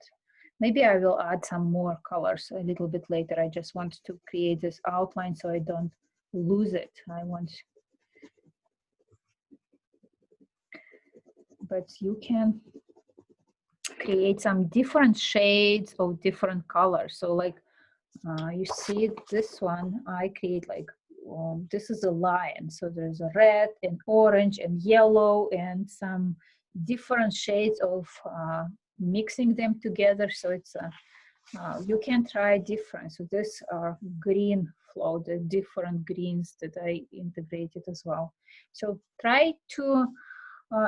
Maybe I will add some more colors a little bit later. I just want to create this outline so I don't lose it. I want, but you can create some different shades of different colors. So like you see this one, I create like, this is a lion. So there's a red and orange and yellow and some different shades of mixing them together. So it's you can try different. So these are green flow, the different greens that I integrated as well. So try to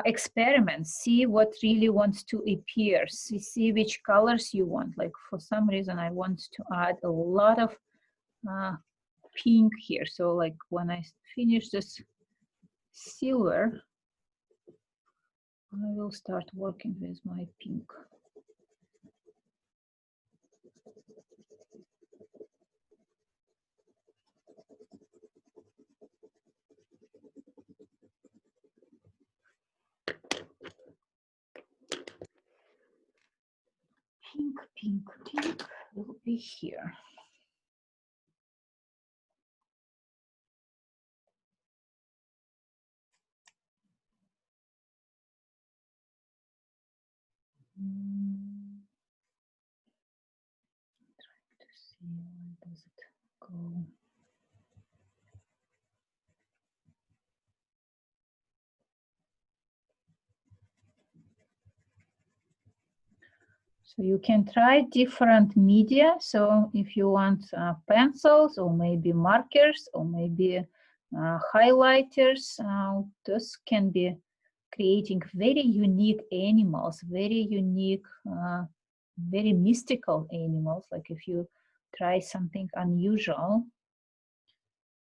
experiment, see what really wants to appear, see which colors you want. Like for some reason I want to add a lot of pink here. So like when I finish this silver, I will start working with my pink. Pink will be here. Trying to see where does it go. So you can try different media. So if you want pencils or maybe markers or maybe highlighters, those can be creating very unique animals, very unique, very mystical animals. Like if you try something unusual,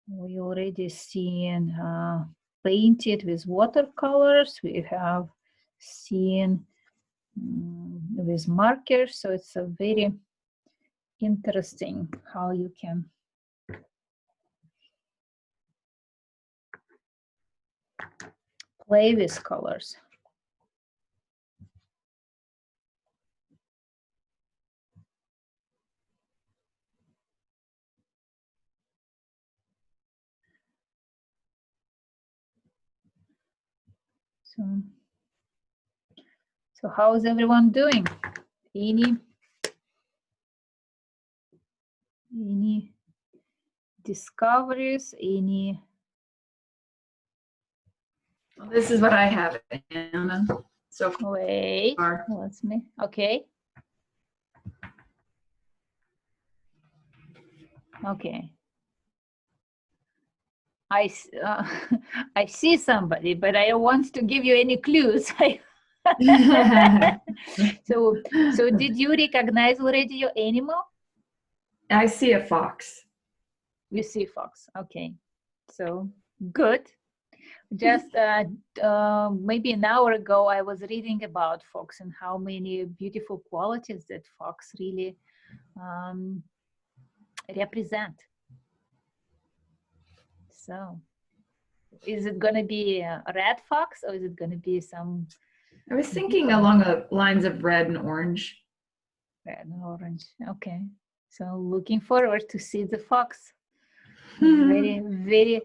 we already seen painted with watercolors. We have seen with markers. So it's a very interesting how you can play with colors. So how is everyone doing? Any discoveries? Any? Well, this is what I have, Anna. So Wait, far. let's me. Okay. Okay. I see somebody, but I don't want to give you any clues. So did you recognize already your animal? I see a fox. You see fox. Okay. So good. Just maybe an hour ago, I was reading about fox and how many beautiful qualities that fox really represent. So is it going to be a red fox or is it going to be some? I was thinking along the lines of red and orange. Red and orange. Okay. So looking forward to see the fox. Very, very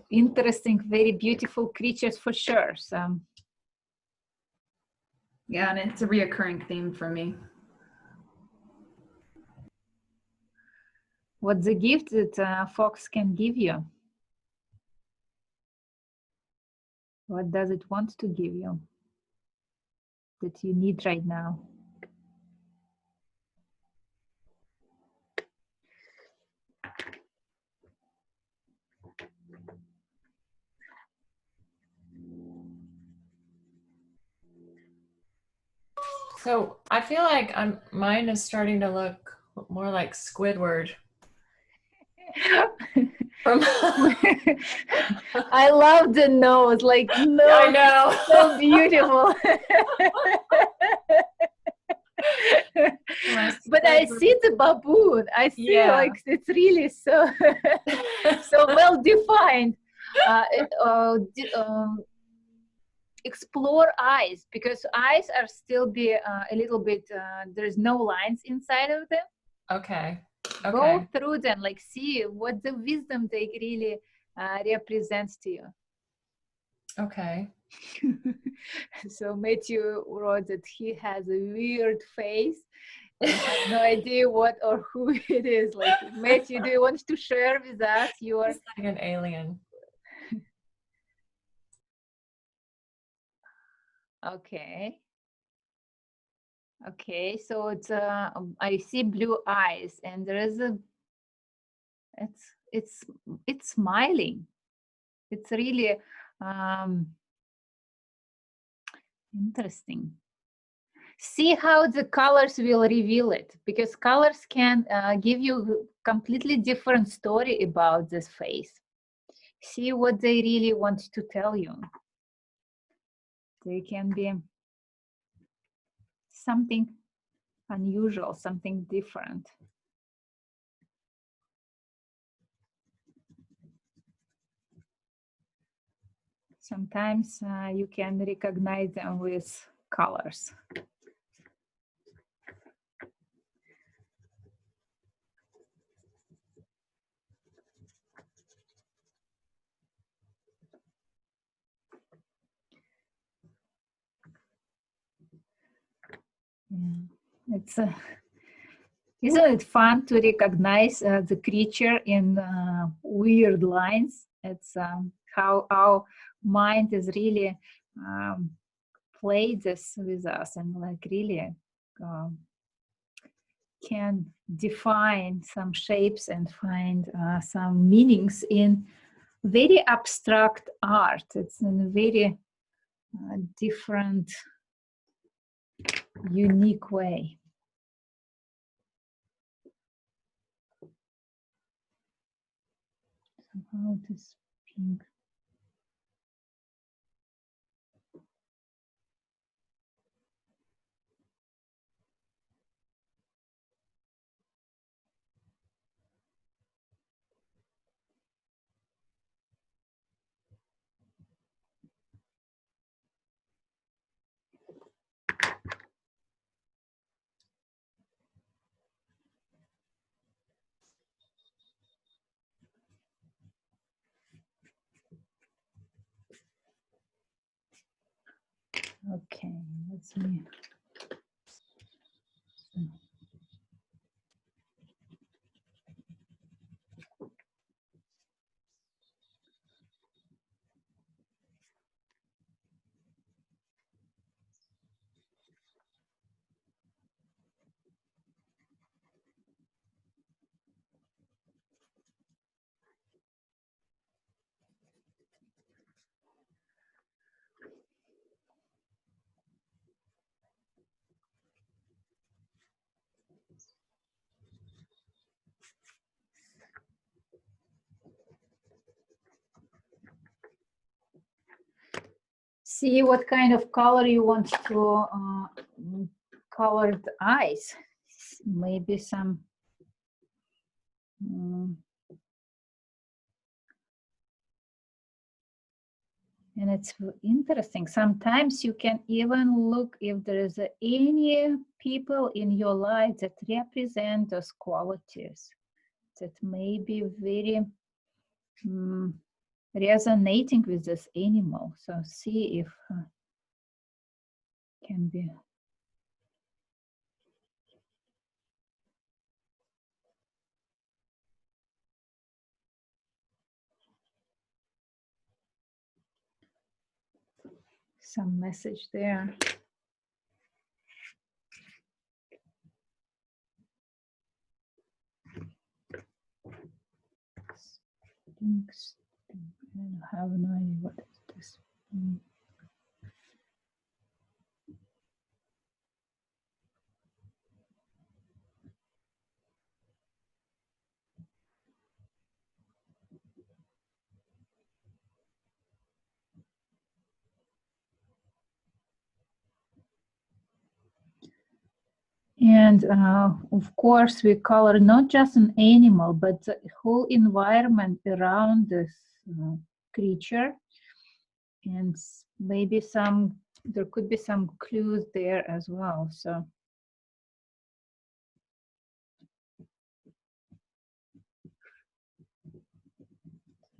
interesting, very beautiful creatures for sure. So yeah, and it's a reoccurring theme for me. what's the gift that fox can give you? What does it want to give you that you need right now? So I feel like mine is starting to look more like Squidward. From I love the nose, like nose. I know. So beautiful. But I see the baboon. I see like it's really so so well defined. Explore eyes, because eyes are still be a little bit. There's no lines inside of them. Okay. Go through them, like see what the wisdom they really represents to you. Okay. So Matthew wrote that he has a weird face and have no idea what or who it is. Like, Matthew, do you want to share with us your... He's like an alien. Okay. Okay, so it's I see blue eyes, and there is a... it's smiling. It's really interesting. See how the colors will reveal it, because colors can give you completely different story about this face. See what they really want to tell you. They can be something unusual, something different. Sometimes you can recognize them with colors. Yeah. It's isn't it fun to recognize the creature in weird lines? It's how our mind is really play this with us, and like really can define some shapes and find some meanings in very abstract art. It's in a very different, unique way. Somehow this pink. Okay, let's see. See what kind of color you want to color the eyes. Maybe some and it's interesting. Sometimes you can even look if there is any people in your life that represent those qualities that may be very resonating with this animal. So see if can be. Some message there. I have no idea what is this. And of course, we color not just an animal, but the whole environment around this creature. And maybe there could be some clues there as well. So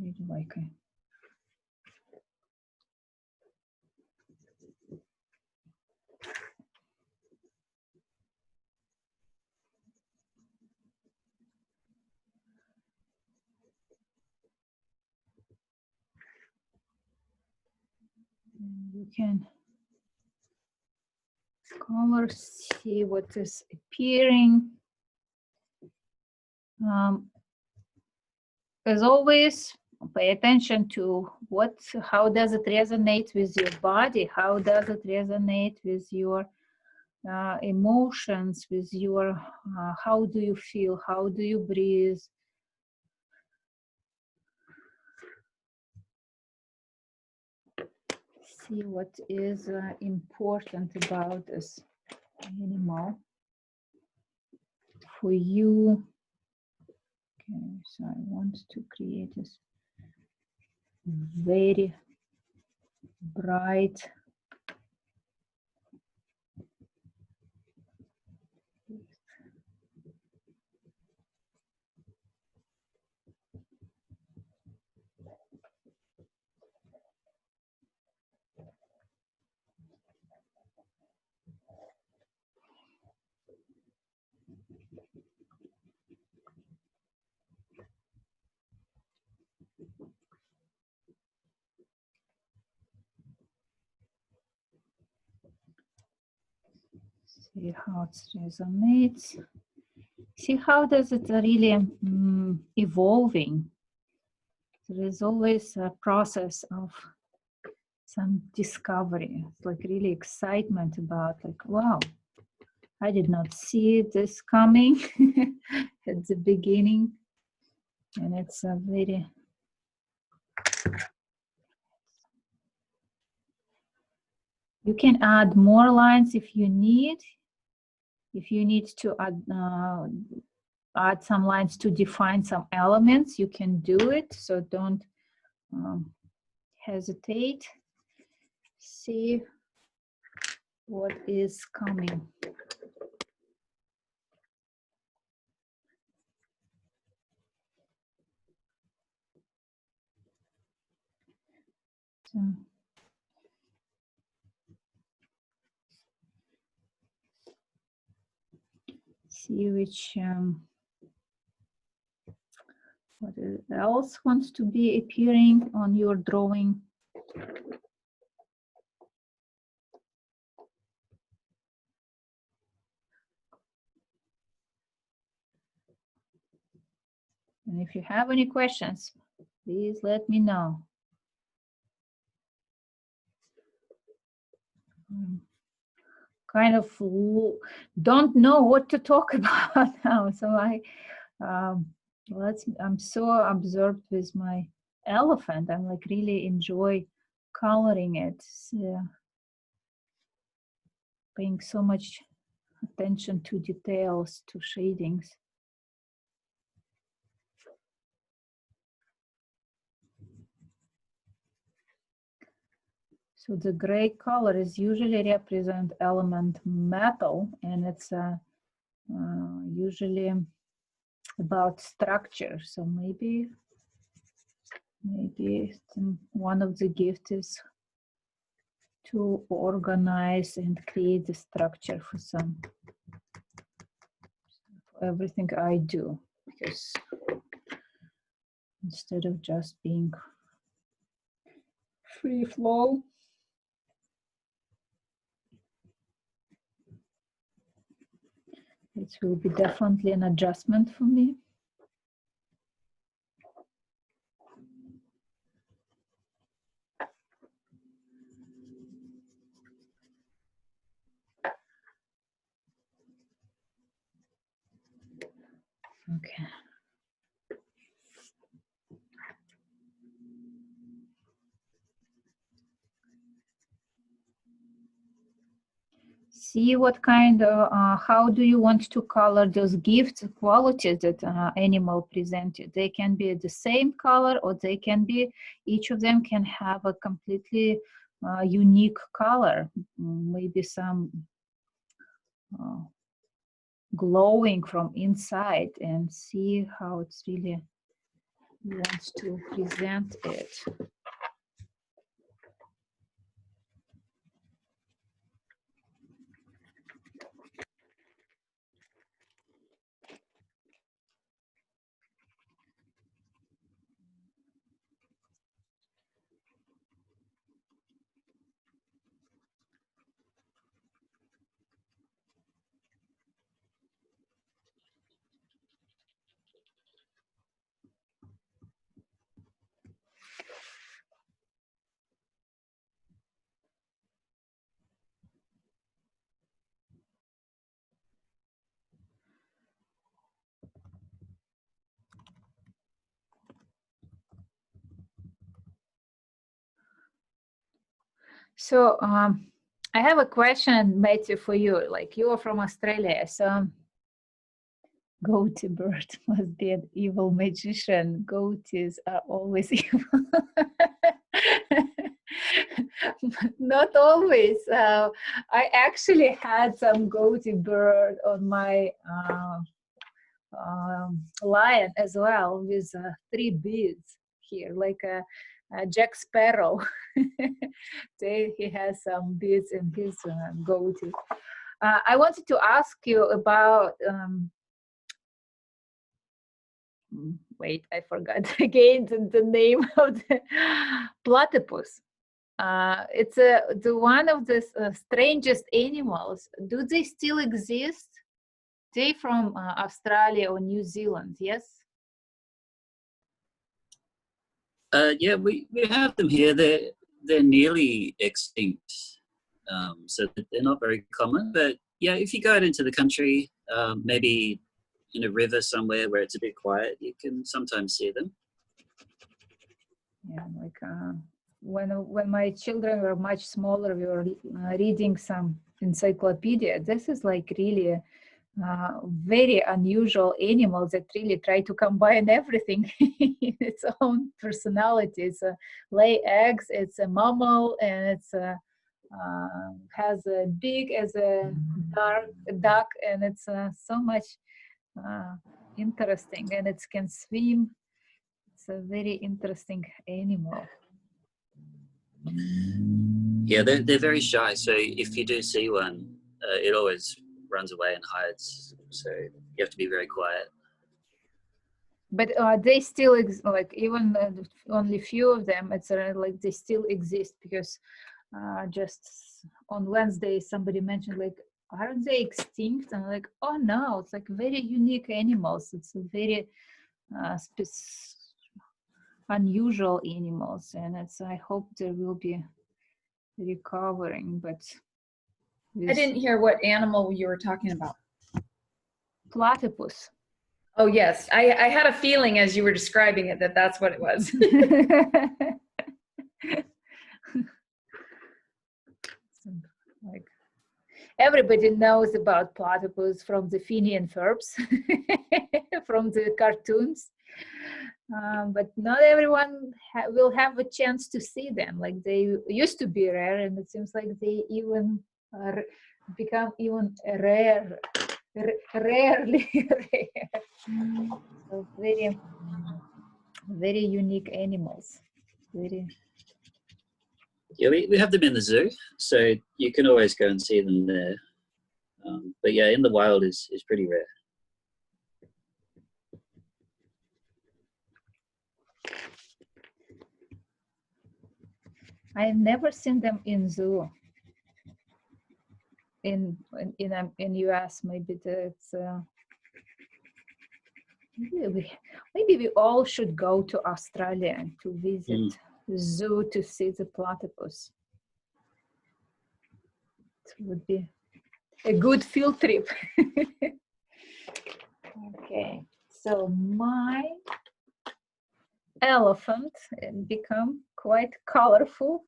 really like a you can color, see what is appearing. As always, pay attention to how does it resonate with your body? How does it resonate with your emotions, with your, how do you feel? How do you breathe? See what is important about this animal for you. Okay, so I want to create this very bright see how it resonates. See how does it really evolving. There is always a process of some discovery. It's like really excitement about like, wow, I did not see this coming at the beginning. And it's a very you can add more lines if you need. If you need to add some lines to define some elements, you can do it. So don't hesitate. See what is coming. So, see which what else wants to be appearing on your drawing. And if you have any questions, please let me know. Kind of don't know what to talk about now, so I'm so absorbed with my elephant. I'm like really enjoy coloring it, paying so much attention to details, to shadings. So the gray colors usually represent element metal, and it's usually about structure. So maybe one of the gifts is to organize and create the structure for everything I do, because instead of just being free flow, it will be definitely an adjustment for me. Okay. see what kind of, how do you want to color those gifts qualities that animal presented. They can be the same color, or they can be, each of them can have a completely unique color, maybe some glowing from inside, and see how it's really wants to present it. So I have a question, Matthew, for you. Like, you are from Australia, so goatee bird must be an evil magician. Goatees are always evil. Not always. I actually had some goatee bird on my lion as well, with 3 beads here, like a Jack Sparrow. He has some beads in his goatee. I wanted to ask you about, wait, I forgot again the name of the platypus. It's the one of the strangest animals. Do they still exist? They from Australia or New Zealand, yes? Yeah, we have them here. They're nearly extinct, so they're not very common. But yeah, if you go out into the country, maybe in a river somewhere where it's a bit quiet, you can sometimes see them. Yeah, like when my children were much smaller, we were reading some encyclopedia. This is like really very unusual animals that really try to combine everything in its own personality. It's lay eggs, it's a mammal, and it's has a big as a duck, and it's so much interesting, and it can swim. It's a very interesting animal. Yeah, they're very shy. So if you do see one, it always runs away and hides. So you have to be very quiet. But they still like, even only few of them. It's like they still exist, because just on Wednesday somebody mentioned, like, aren't they extinct? And I'm like, oh no, it's like very unique animals. It's a very unusual animals, and it's, I hope there will be recovering. But I didn't hear what animal you were talking about. Platypus. Oh yes, I had a feeling as you were describing it that that's what it was. Like, everybody knows about platypus from the Phineas and Ferbs, from the cartoons, but not everyone will have a chance to see them. Like, they used to be rare, and it seems like they even become even rare. Rarely rare. So very, very unique animals. Very. Yeah, we have them in the zoo, so you can always go and see them there. But yeah, in the wild is pretty rare. I've never seen them in zoo. In US, maybe that's maybe we all should go to Australia to visit zoo to see the platypus. It would be a good field trip. Okay, so my elephant become quite colorful.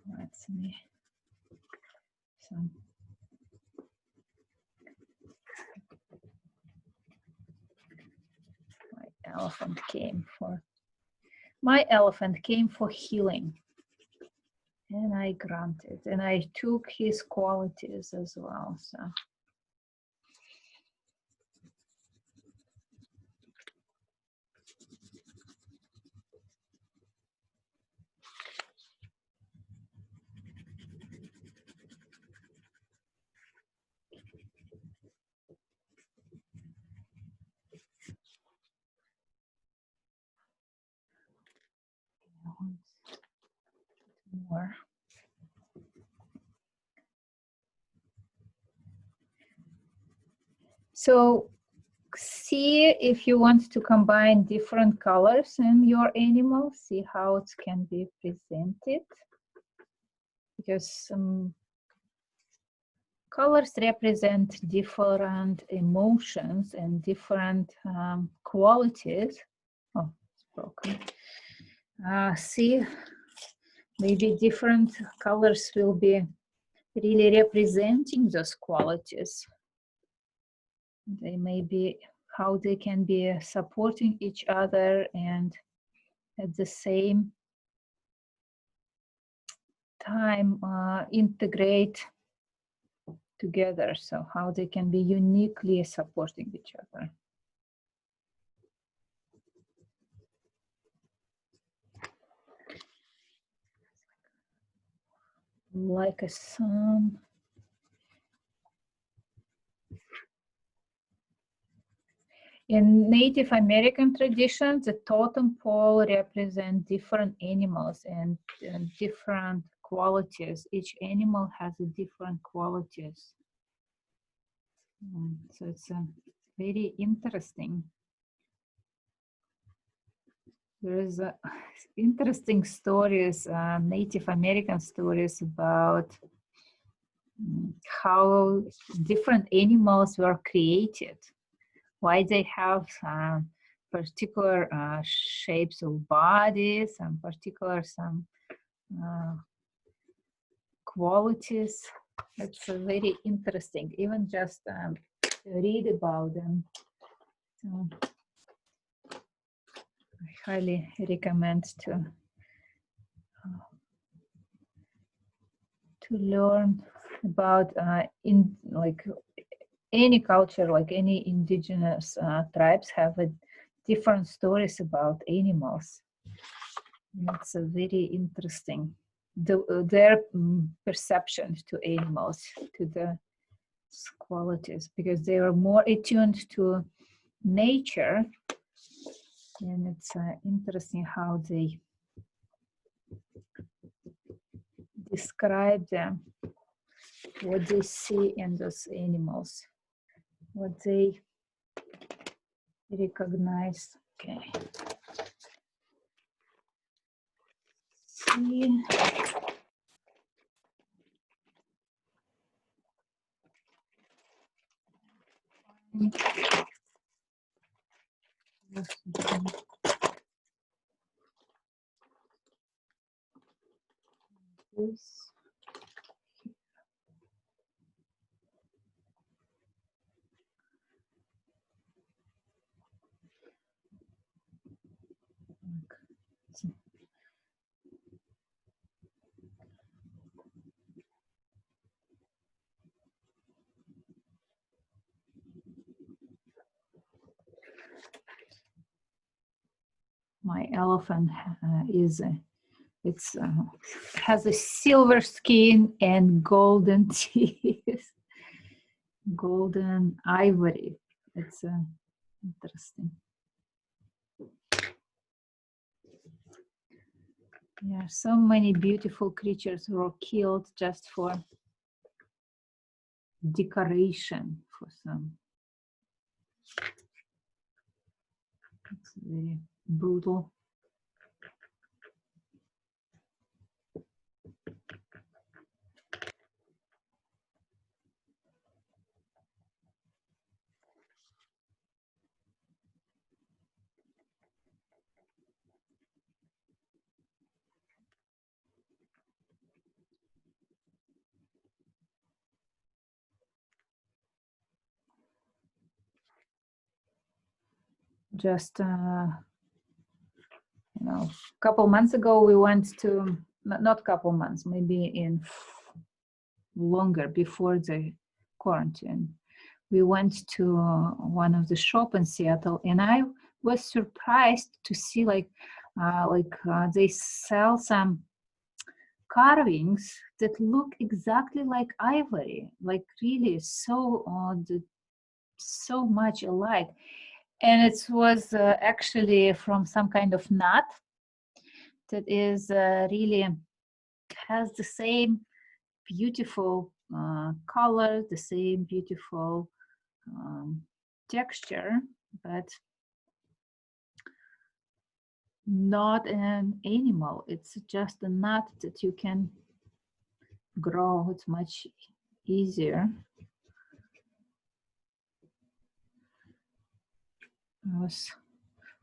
Let's see. Some. My elephant came for healing, and I granted, and I took his qualities as well. So. More. So see if you want to combine different colors in your animal, see how it can be presented, because some colors represent different emotions and different qualities. Oh, it's broken. See, maybe different colors will be really representing those qualities. They may be how they can be supporting each other and at the same time integrate together. So how they can be uniquely supporting each other. Like a sun. In Native American traditions, the totem pole represents different animals and different qualities. Each animal has a different qualities. So it's very interesting. There is interesting stories, Native American stories about how different animals were created, why they have particular shapes of bodies and particular qualities. It's very interesting, even just read about them. So I highly recommend to learn about in like any culture, like any indigenous tribes have a different stories about animals. It's a very interesting. Their perception to animals, to the qualities, because they are more attuned to nature, and it's interesting how they describe them, what they see in those animals, what they recognize. Okay. See. This. My elephant has a silver skin and golden teeth, golden ivory. It's interesting. Yeah, so many beautiful creatures were killed just for decoration, for some. It's very brutal. just a couple months ago we went to, not couple months, maybe in longer, before the quarantine, we went to one of the shop in Seattle, and I was surprised to see they sell some carvings that look exactly like ivory, like really so much alike. And it was actually from some kind of nut that is really has the same beautiful color, the same beautiful texture, but not an animal. It's just a nut that you can grow. It's much easier.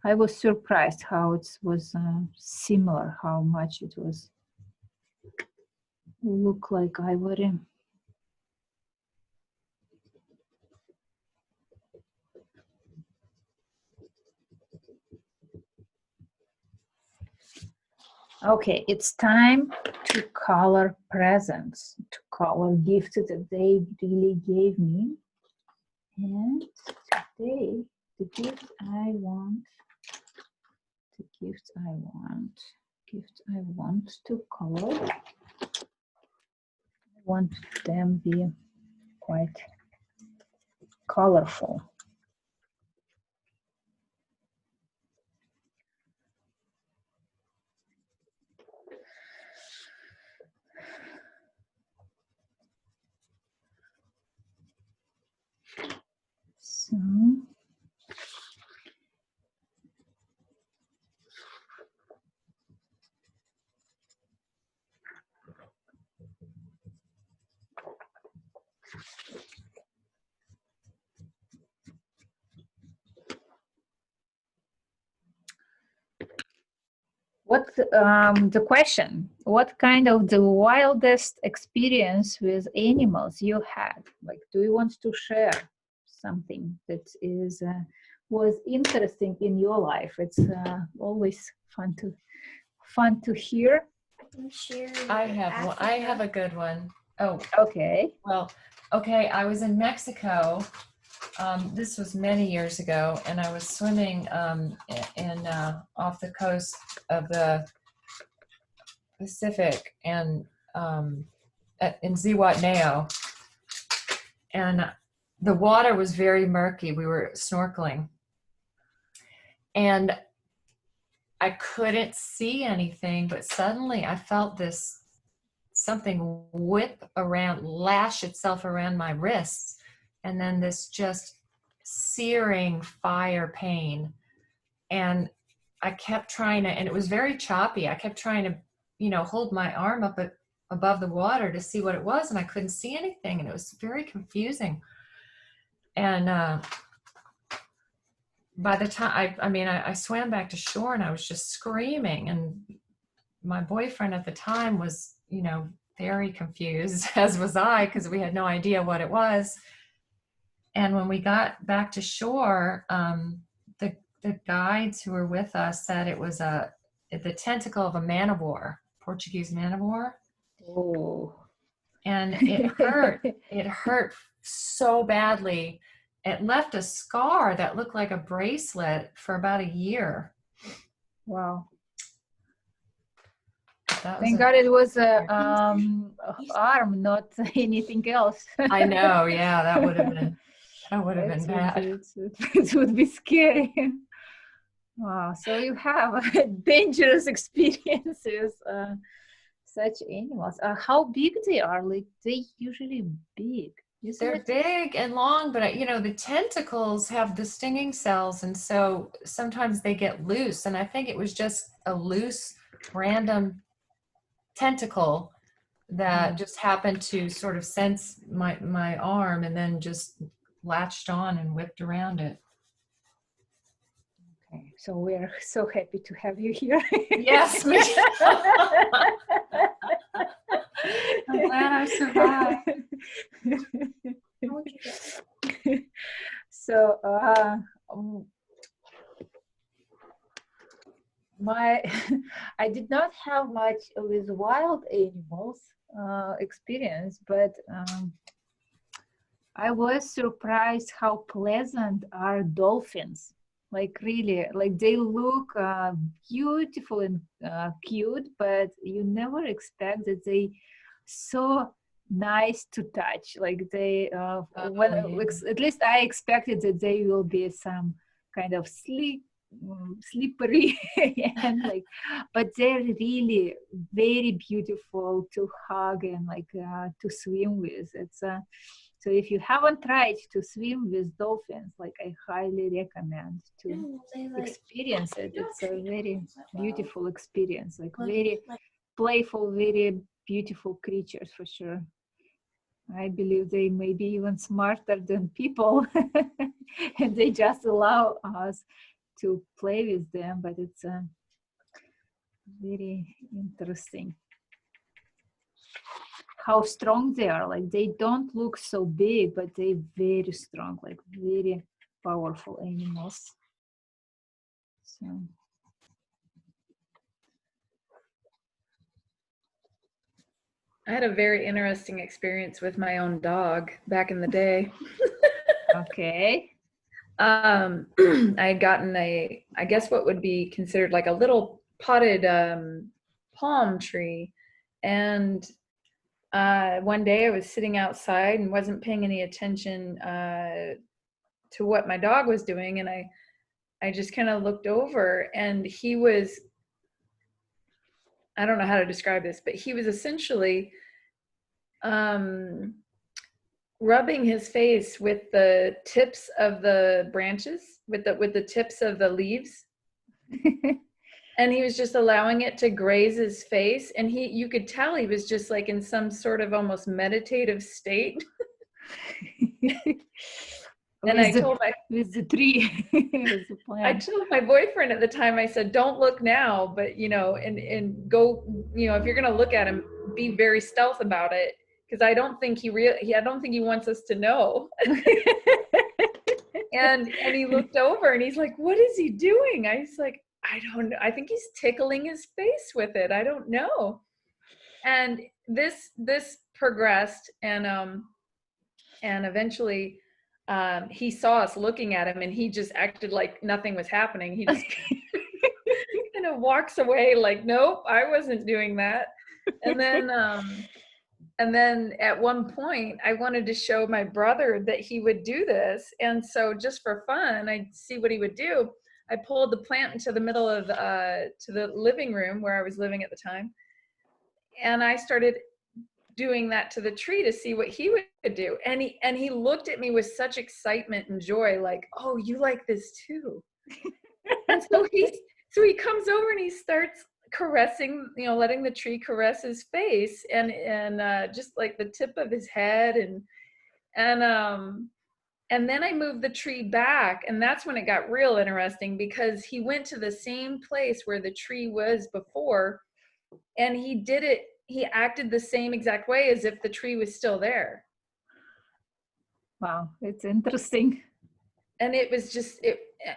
I was surprised how it was similar, how much it was look like ivory. Okay, it's time to color presents, to color gifts that they really gave me. And today, the gifts I want to color. I want them be quite colorful. So what the question, what kind of the wildest experience with animals you had? Like, do you want to share something that is was interesting in your life? It's always fun to hear. I'm sure. I have one. I have a good one. Oh, Okay. well, okay. I was in Mexico. This was many years ago, and I was swimming in off the coast of the Pacific, and in Zihuatanejo, and the water was very murky. We were snorkeling, and I couldn't see anything, but suddenly I felt this something whip around, lash itself around my wrists, and then this just searing fire pain. And I kept trying to, and it was very choppy. I kept trying to, hold my arm up above the water to see what it was, and I couldn't see anything, and it was very confusing. And by the time I swam back to shore, and I was just screaming, and my boyfriend at the time was, very confused, as was I, because we had no idea what it was. And when we got back to shore, the guides who were with us said it was the tentacle of a man-o-war, Portuguese man-o-war. Oh. And it hurt. It hurt so badly. It left a scar that looked like a bracelet for about a year. Wow. Thank God it was a arm, not anything else. I know. Yeah, that would have been bad. It would be scary. Wow. So you have dangerous experiences. Such animals. How big they are? Like, they usually big. They're big and long, but the tentacles have the stinging cells, and so sometimes they get loose. And I think it was just a loose, random tentacle that just happened to sort of sense my arm, and then just latched on and whipped around it. Okay, so we're so happy to have you here. Yes, me. I'm glad I survived. So my I did not have much with wild animals experience, but I was surprised how pleasant are dolphins. Like really, like they look beautiful and cute, but you never expect that they so nice to touch. Like they, at least I expected that they will be some kind of slippery and like, but they're really very beautiful to hug and like to swim with. It's so if you haven't tried to swim with dolphins, like I highly recommend to experience it. It's a very beautiful experience, like very playful, very beautiful creatures for sure. I believe they may be even smarter than people and they just allow us to play with them, but it's very interesting how strong they are. Like they don't look so big, but they're very strong, like very powerful animals. So I had a very interesting experience with my own dog back in the day. okay. I had gotten I guess what would be considered like a little potted palm tree. And one day I was sitting outside and wasn't paying any attention to what my dog was doing. And I just kind of looked over and he was, I don't know how to describe this, but he was essentially rubbing his face with the tips of the branches, with the tips of the leaves. And he was just allowing it to graze his face. And you could tell he was just like in some sort of almost meditative state. And I told with the tree. With the plant. I told my boyfriend at the time, I said, don't look now, but and go, if you're going to look at him, be very stealth about it. Because I don't think I don't think he wants us to know. and he looked over and he's like, what is he doing? I was like, I don't know. I think he's tickling his face with it. I don't know. And this progressed and eventually he saw us looking at him and he just acted like nothing was happening. He just kind of walks away like, nope, I wasn't doing that. And then at one point I wanted to show my brother that he would do this. And so just for fun, I'd see what he would do. I pulled the plant into the middle of to the living room where I was living at the time. And I started doing that to the tree to see what he would do. And he looked at me with such excitement and joy, like, oh, you like this too. And so he comes over and he starts caressing, letting the tree caress his face and just like the tip of his head and then I moved the tree back, and that's when it got real interesting because he went to the same place where the tree was before, and he acted the same exact way as if the tree was still there. Wow, it's interesting. And it was just,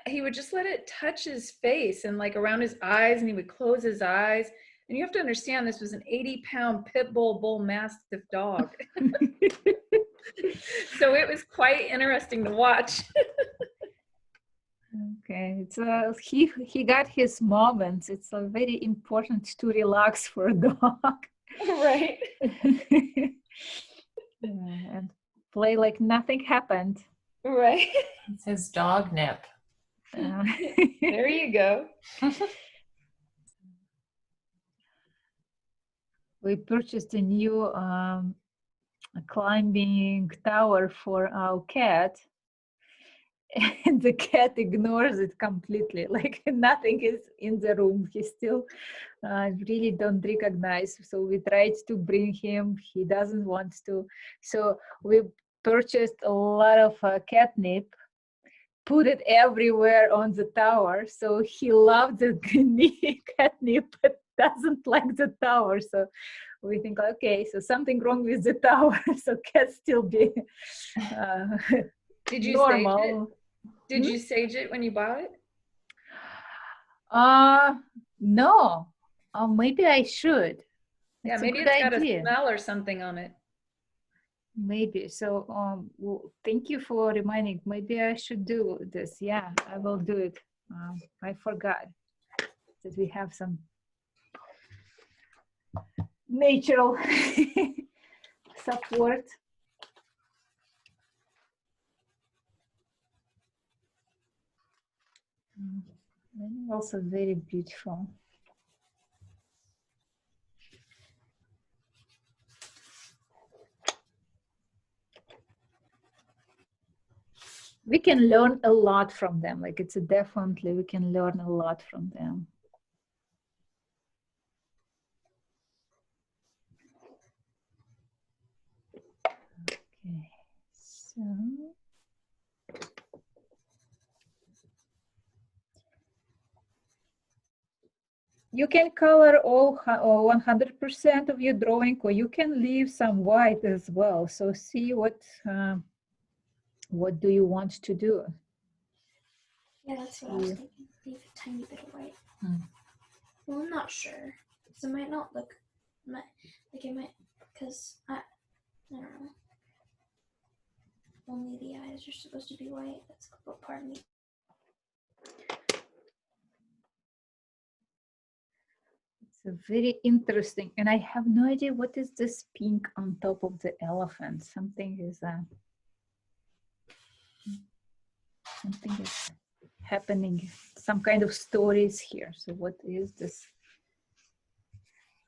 he would just let it touch his face and like around his eyes, and he would close his eyes. And you have to understand, this was an 80-pound pit bull mastiff dog. So it was quite interesting to watch. Okay, it's he got his moments. It's very important to relax for a dog. Right. And play like nothing happened. Right. It's his dog nip. There you go. We purchased a new climbing tower for our cat, and the cat ignores it completely, like nothing is in the room. He still really don't recognize. So we tried to bring him, he doesn't want to. So we purchased a lot of catnip, put it everywhere on the tower. So he loved the catnip, but doesn't like the tower. So we think, okay, so something wrong with the tower. So cat still be Did you normal. Did you sage it when you bought it? No. Oh, maybe I should. Yeah, It's a maybe good it's got idea. a smell or something on it. Maybe. So, well, thank you for reminding. Maybe I should do this. Yeah, I will do it. I forgot that we have some natural support. Also very beautiful. We can learn a lot from them. Like it's definitely, we can learn a lot from them. Okay, so. You can color all 100% of your drawing, or you can leave some white as well. So see what do you want to do? Yeah, that's what I was thinking. Leave a tiny bit of white. Well, I'm not sure. Because it might not look, like it might, because I don't know. Only the eyes are supposed to be white. That's what part of me. It's a very interesting, and I have no idea what is this pink on top of the elephant. Something is happening. Some kind of stories here. So what is this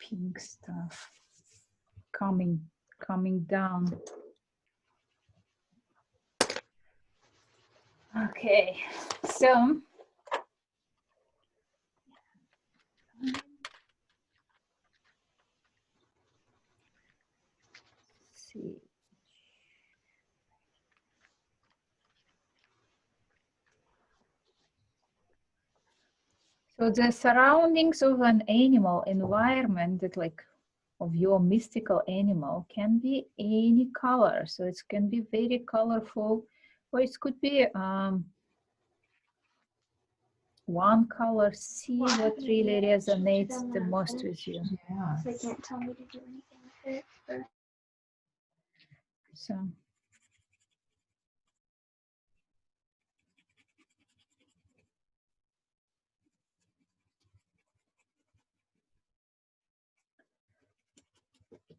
pink stuff coming down? Okay, so see. So the surroundings of an animal environment, that like of your mystical animal, can be any color. So it can be very colorful, or it could be one color. See what really resonates the most with you. Yeah. So they can't tell me to do anything with it. Or... So.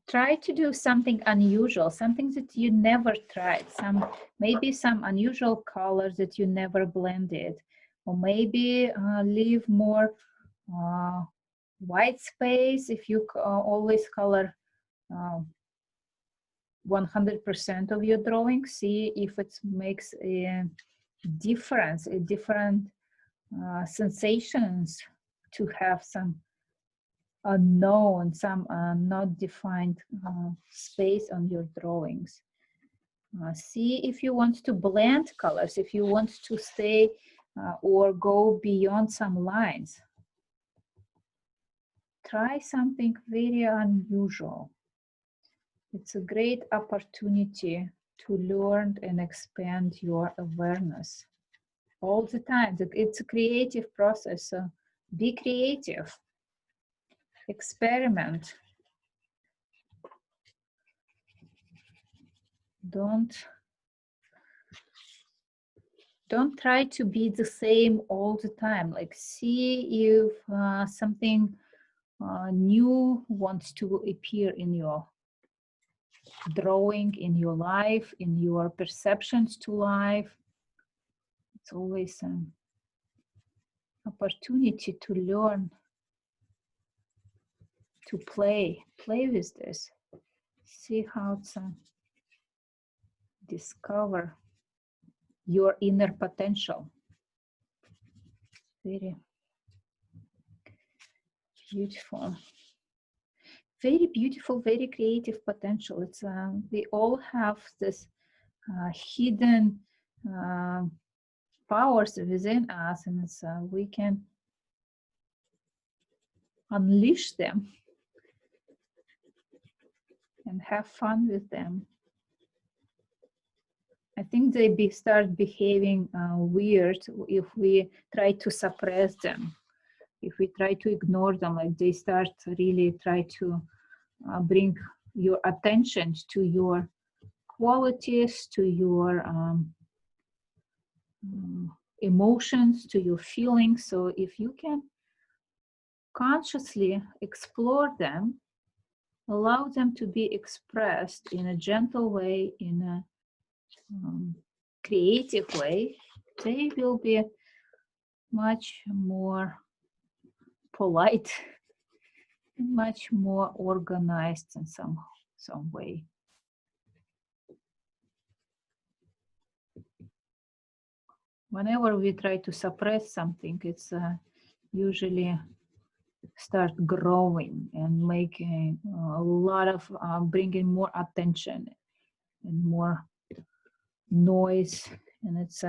Try to do something unusual, something that you never tried, maybe some unusual colors that you never blended, or maybe leave more white space if you always color 100% of your drawing. See if it makes a difference, different sensations to have some unknown, some not defined space on your drawings. See if you want to blend colors, if you want to stay or go beyond some lines. Try something very unusual. It's a great opportunity to learn and expand your awareness all the time. It's a creative process, so be creative. Experiment. Don't try to be the same all the time. Like see if something new wants to appear in your drawing, in your life, in your perceptions to life. It's always an opportunity to learn, to play with this. See how to discover your inner potential. Very beautiful. Very beautiful, very creative potential. It's we all have this hidden powers within us, and it's, we can unleash them and have fun with them. I think they start behaving weird if we try to suppress them. if we try to ignore them, like they start really try to bring your attention to your qualities, to your emotions, to your feelings. So if you can consciously explore them, allow them to be expressed in a gentle way, in a creative way, they will be much more polite, much more organized in some way. Whenever we try to suppress something, it's usually start growing and making a lot of bringing more attention and more noise, and it's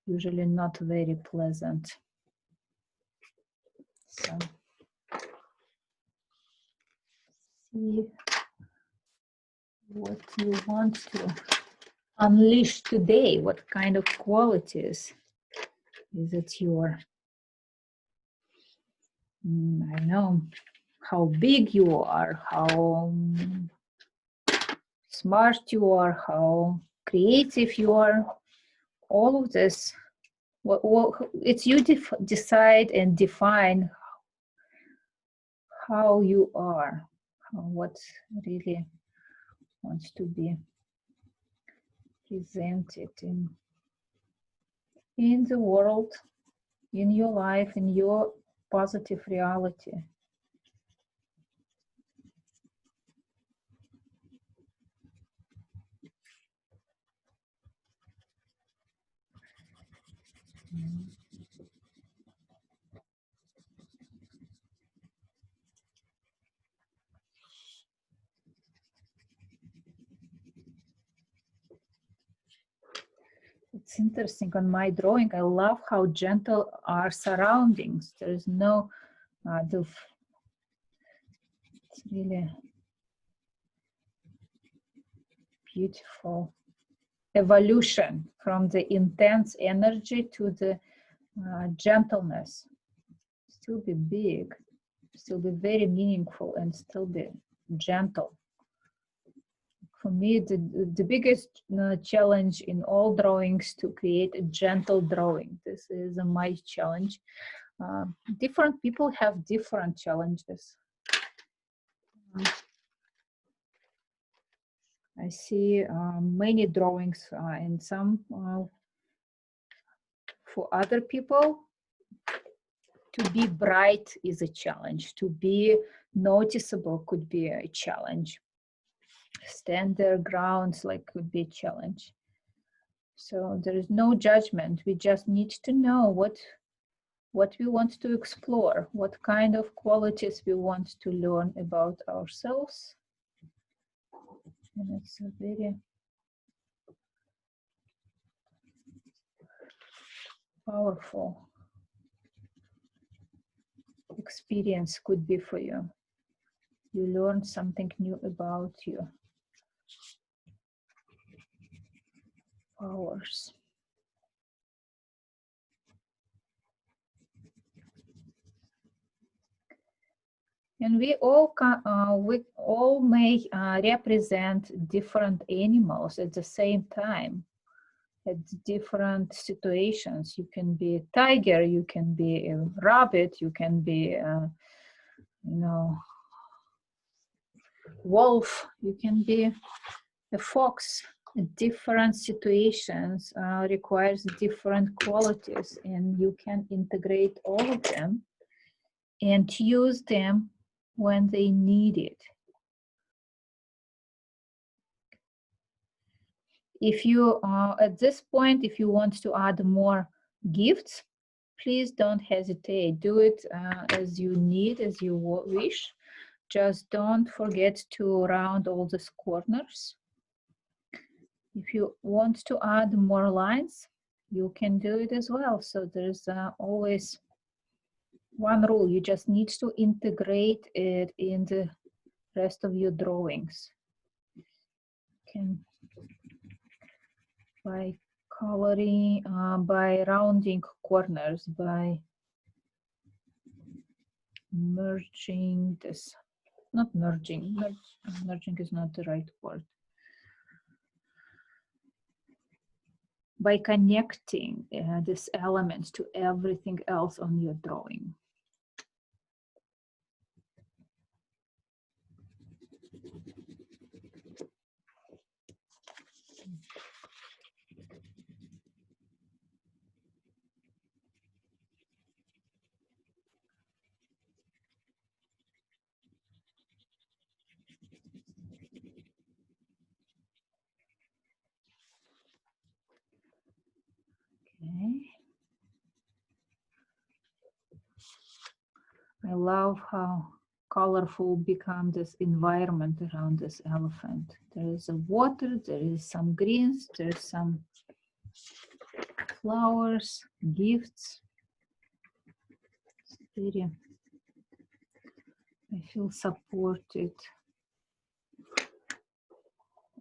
usually not very pleasant. So see what you want to unleash today. What kind of qualities is it your, I don't know, how big you are, how smart you are, how creative you are, all of this. It's you decide and define how you are, what really wants to be presented in the world, in your life, in your positive reality. It's interesting on my drawing. I love how gentle our surroundings. There is no, it's really beautiful evolution from the intense energy to the gentleness. Still be big, still be very meaningful, and still be gentle. For me, the biggest challenge in all drawings to create a gentle drawing. This is my challenge. Different people have different challenges. I see many drawings and some for other people. To be bright is a challenge. To be noticeable could be a challenge. Stand their grounds like could be a challenge. So there is no judgment. We just need to know what we want to explore, what kind of qualities we want to learn about ourselves. And it's a very powerful experience could be for you. You learn something new about you. Powers. And we all may represent different animals at the same time, at different situations. You can be a tiger, you can be a rabbit, you can be wolf, you can be a fox. Different situations requires different qualities, and you can integrate all of them and use them when they need it. If you at this point, if you want to add more gifts, please don't hesitate. Do it as you need, as you wish. Just don't forget to round all these corners. If you want to add more lines, you can do it as well. So there's always one rule. You just need to integrate it in the rest of your drawings. You can by coloring, by rounding corners, by merging this, not merging, merging is not the right word. By connecting these elements to everything else on your drawing. Okay. I love how colorful become this environment around this elephant. There is a water, there is some greens, there's some flowers, gifts. It's very, I feel supported.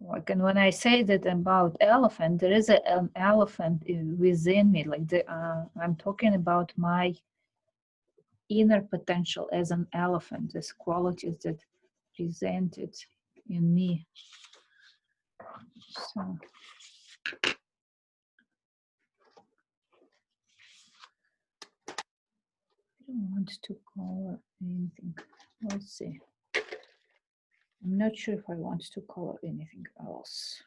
Like, and when I say that about elephant, there is an elephant within me. Like I'm talking about my inner potential as an elephant, these qualities that presented in me. So I don't want to color anything. Let's see. I'm not sure if I want to color anything else.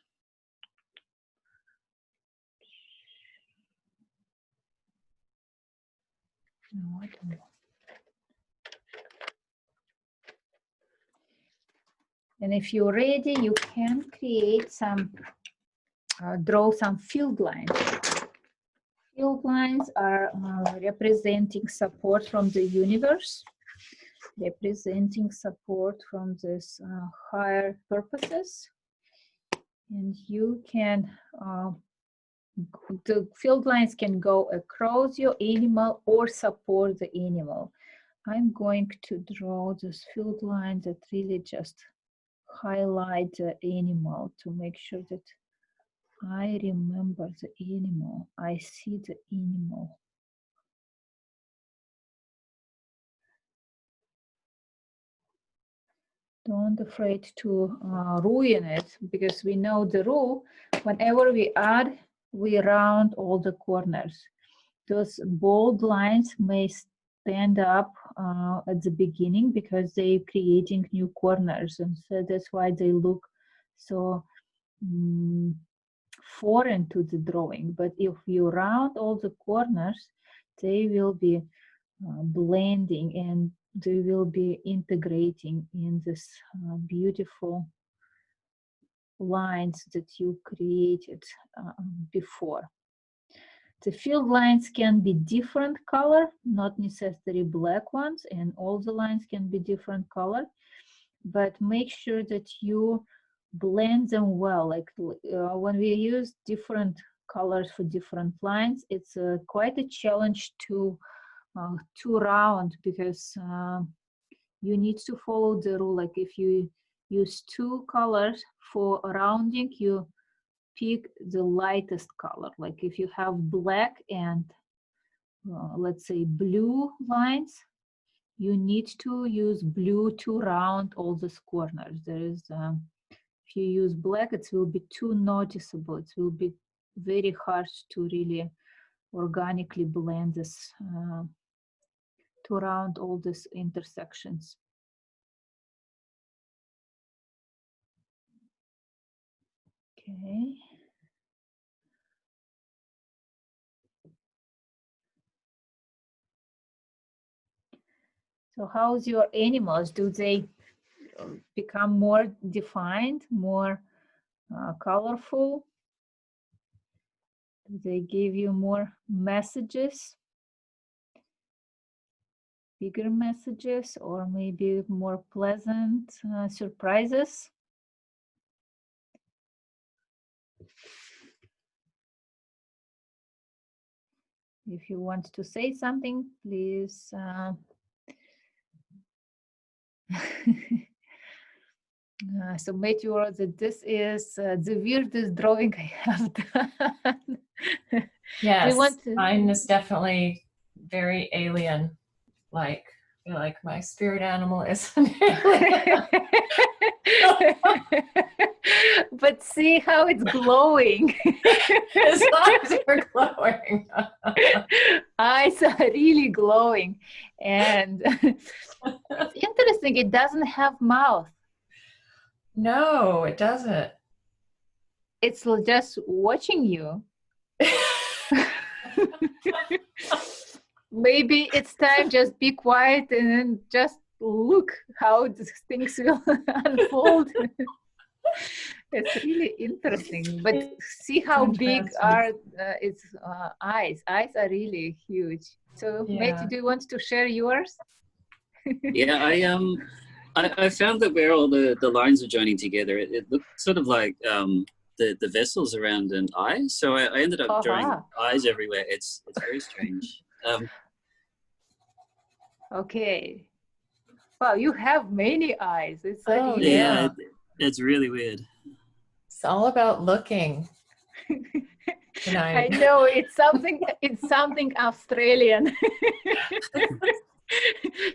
No, I don't want. And if you're ready, you can create some, draw some field lines. Field lines are representing support from the universe, representing support from this higher purposes. And you can, the field lines can go across your animal or support the animal. I'm going to draw this field line that really just highlight the animal to make sure that I remember the animal. I see the animal. Don't afraid to ruin it, because we know the rule. Whenever we add, we round all the corners. Those bold lines may stand up at the beginning because they're creating new corners, and so that's why they look so foreign to the drawing. But if you round all the corners, they will be blending and they will be integrating in this beautiful lines that you created before. The field lines can be different color, not necessarily black ones, and all the lines can be different color, but make sure that you blend them well. Like when we use different colors for different lines, it's quite a challenge to round, because you need to follow the rule. Like if you use two colors for rounding, you pick the lightest color. Like if you have black and let's say blue lines, you need to use blue to round all these corners. There is if you use black, it will be too noticeable. It will be very hard to really organically blend this to round all these intersections. Okay. So how's your animals? Do they become more defined, more colorful? Do they give you more messages? Bigger messages, or maybe more pleasant surprises? If you want to say something, please. So make sure that this is the weirdest drawing I have done. Yes, mine is definitely very alien-like. feel like my spirit animal is. But see how it's glowing. As long as you're glowing. Eyes are really glowing. And it's interesting, it doesn't have mouth. No, it doesn't. It's just watching you. Maybe it's time just be quiet and then just look how these things will unfold. It's really interesting, but see how big are its eyes. Eyes are really huge. So Matthew, do you want to share yours? Yeah, I found that where all the lines are joining together, it looked sort of like the vessels around an eye. So I ended up drawing eyes everywhere. It's very strange. Okay. Wow, you have many eyes. It's yeah, it's really weird. It's all about looking. I know it's something Australian.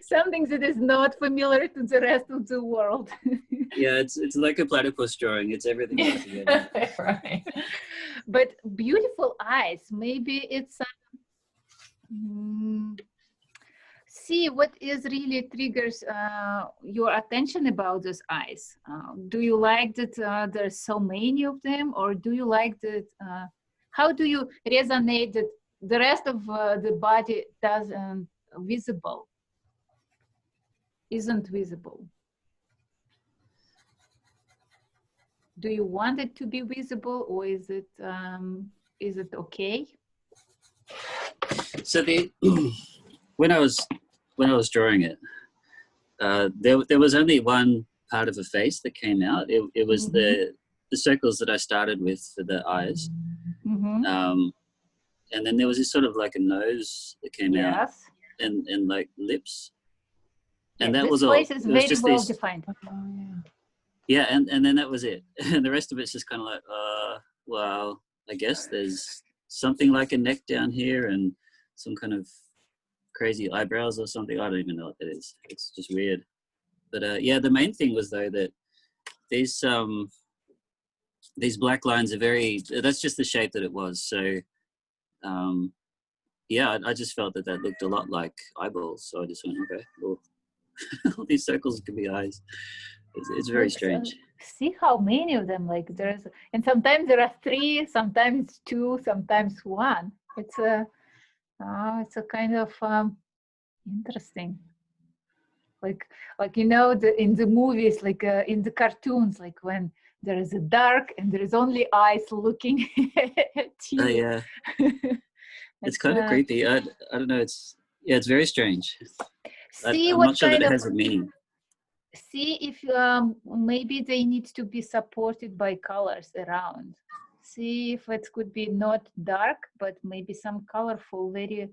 Something that is not familiar to the rest of the world. Yeah, it's like a platypus drawing. It's everything all together. Right. But beautiful eyes. Maybe it's see what is really triggers your attention about those eyes. Do you like that there's so many of them, or do you like that? How do you resonate that the rest of the body isn't visible? Do you want it to be visible, or is it okay? So when I was drawing it, there was only one part of a face that came out. It was the circles that I started with for the eyes. And then there was this sort of like a nose that came out, and like lips. And that was all. This place is very well defined. Yeah, and then that was it. And the rest of it's just kind of like, well, I guess there's something like a neck down here and some kind of crazy eyebrows or something. I don't even know what that is. It's just weird. But yeah, the main thing was though that these black lines are that's just the shape that it was. So yeah, I just felt that looked a lot like eyeballs. So I just went, okay, well, all these circles could be eyes. It's very strange. See how many of them, like and sometimes there are 3, sometimes 2, sometimes 1. It's a kind of interesting. Like in the movies, like in the cartoons, like when there is a dark and there is only eyes looking at you. Oh yeah. It's kind of creepy. I don't know. It's very strange. I'm not sure that it has a meaning. See if maybe they need to be supported by colors around. See if it could be not dark, but maybe some colorful, very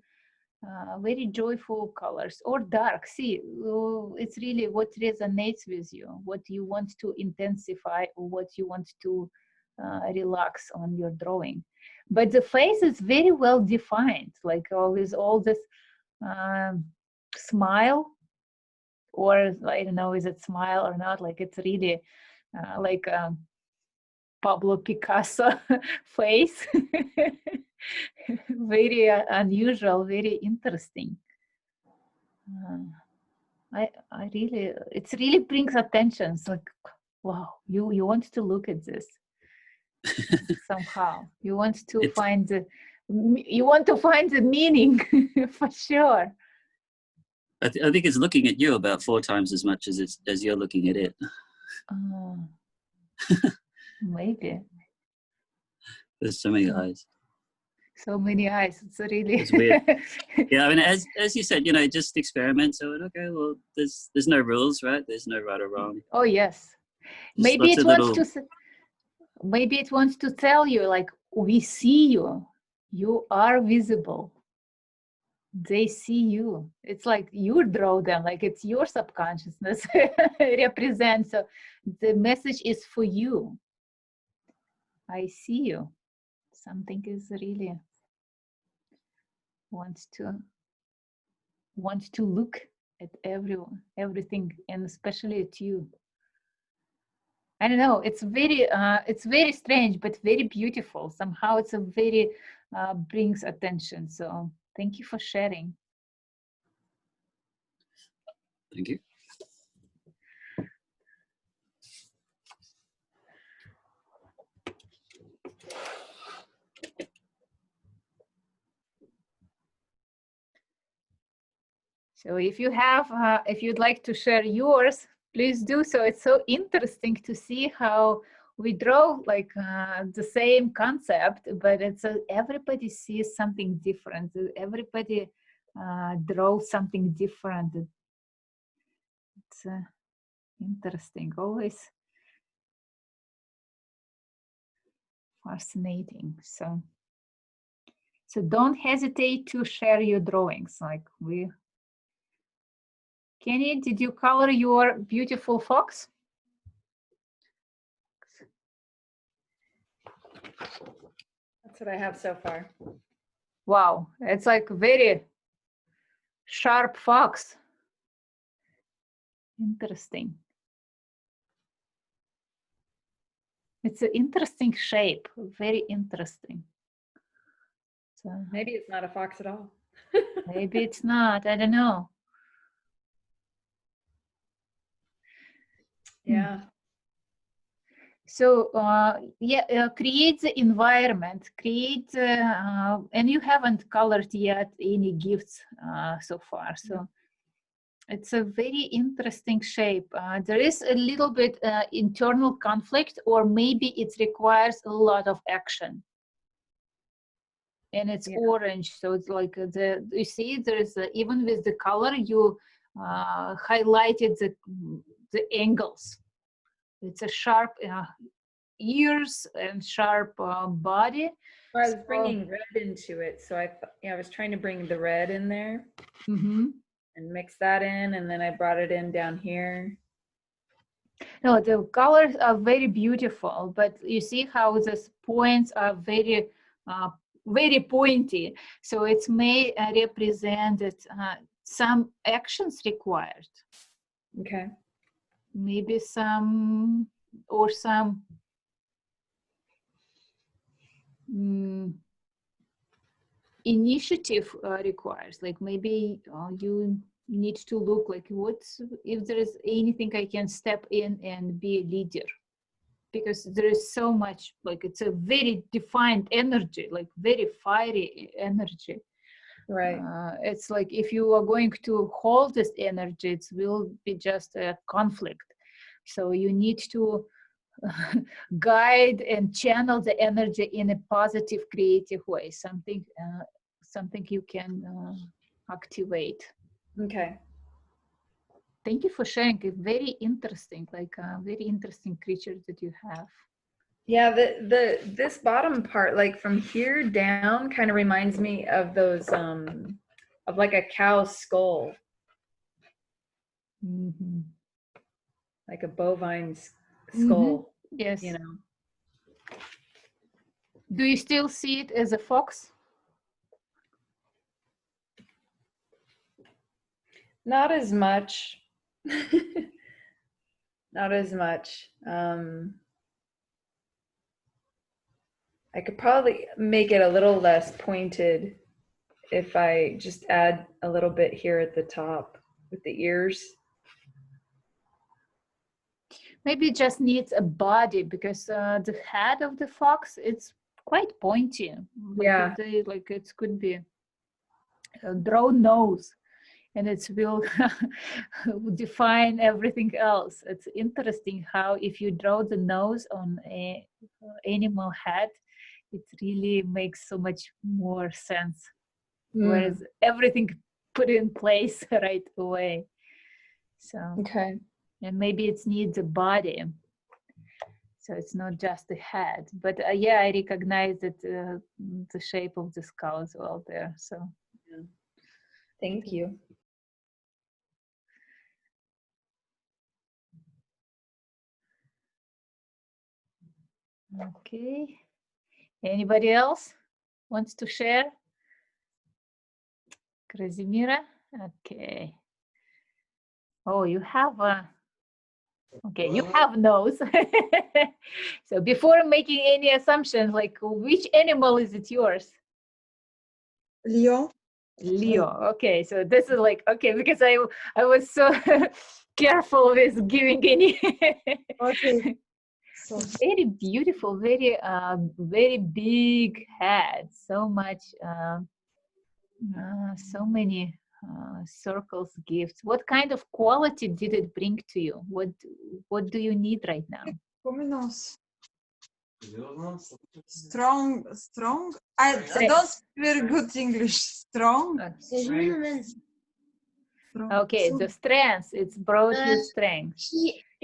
joyful colors, or dark. See, it's really what resonates with you, what you want to intensify, or what you want to relax on your drawing. But the face is very well defined, like with all this smile, or I don't know, is it smile or not? Like it's really like Pablo Picasso face. Very unusual, very interesting. I really, it really brings attention. It's like, wow, you want to look at this somehow. You want to find the meaning for sure. I think it's looking at you about 4 times as much as you're looking at it. Maybe. There's so many eyes. So many eyes. It's really. It's weird. Yeah, I mean, as you said, just experiment. So okay, well, there's no rules, right? There's no right or wrong. Oh yes. Maybe it wants to tell you, like, we see you. You are visible. They see you. It's like you draw them, like it's your subconsciousness represents. So the message is for you. I see you. Something is really wants to look at everything, and especially at you. I don't know, it's very strange, but very beautiful. Somehow it's a very brings attention. So thank you for sharing. Thank you. So if you have, if you'd like to share yours, please do so. It's so interesting to see how we draw like the same concept, but it's everybody sees something different. Everybody draws something different. It's interesting, always fascinating. So don't hesitate to share your drawings. Like Kenny, did you color your beautiful fox? That's what I have so far. Wow, it's like very sharp fox. Interesting. It's an interesting shape, very interesting. So maybe it's not a fox at all. maybe it's not, I don't know. Yeah. So yeah, create the environment, create, and you haven't colored yet any gifts so far. So it's a very interesting shape. There is a little bit internal conflict, or maybe it requires a lot of action. And it's orange, so it's like you see, there's even with the color, you highlighted the angles. It's a sharp ears and sharp body. Well, I was bringing red into it, so I was trying to bring the red in there and mix that in, and then I brought it in down here. No, the colors are very beautiful, but you see how these points are very very pointy, so it may represent some actions required. Okay. Maybe some initiative requires, like maybe you need to look like, what's if there is anything I can step in and be a leader, because there is so much, like it's a very defined energy, like very fiery energy. Right. It's like if you are going to hold this energy, it will be just a conflict. So you need to guide and channel the energy in a positive, creative way. Something you can activate. Okay. Thank you for sharing. A very interesting, like very interesting creature that you have. Yeah, this bottom part, like from here down, kind of reminds me of those of like a cow's skull. Like a bovine's skull. Yes. You know. Do you still see it as a fox? Not as much. Not as much. I could probably make it a little less pointed if I just add a little bit here at the top with the ears. Maybe it just needs a body, because the head of the fox, it's quite pointy. Yeah. Like it could be a drawn nose, and it will define everything else. It's interesting how if you draw the nose on a animal head, it really makes so much more sense. Whereas everything put in place right away. So okay. And maybe it needs a body. So it's not just the head, but yeah, I recognize that the shape of the skull as well there. So yeah. Thank you. Okay. Anybody else wants to share? Krasimira? Okay. Oh, you have a, okay, you have nose. So before making any assumptions, like which animal is it yours? Leo. Leo. Okay, so this is like, okay, because I was so careful with giving any. Okay. So Very beautiful, very very big head. So much, so many circles, gifts. What kind of quality did it bring to you? What do you need right now? Pomenos. Strong. I don't speak very good English. Strong. Okay, the strength. It's brought you strength.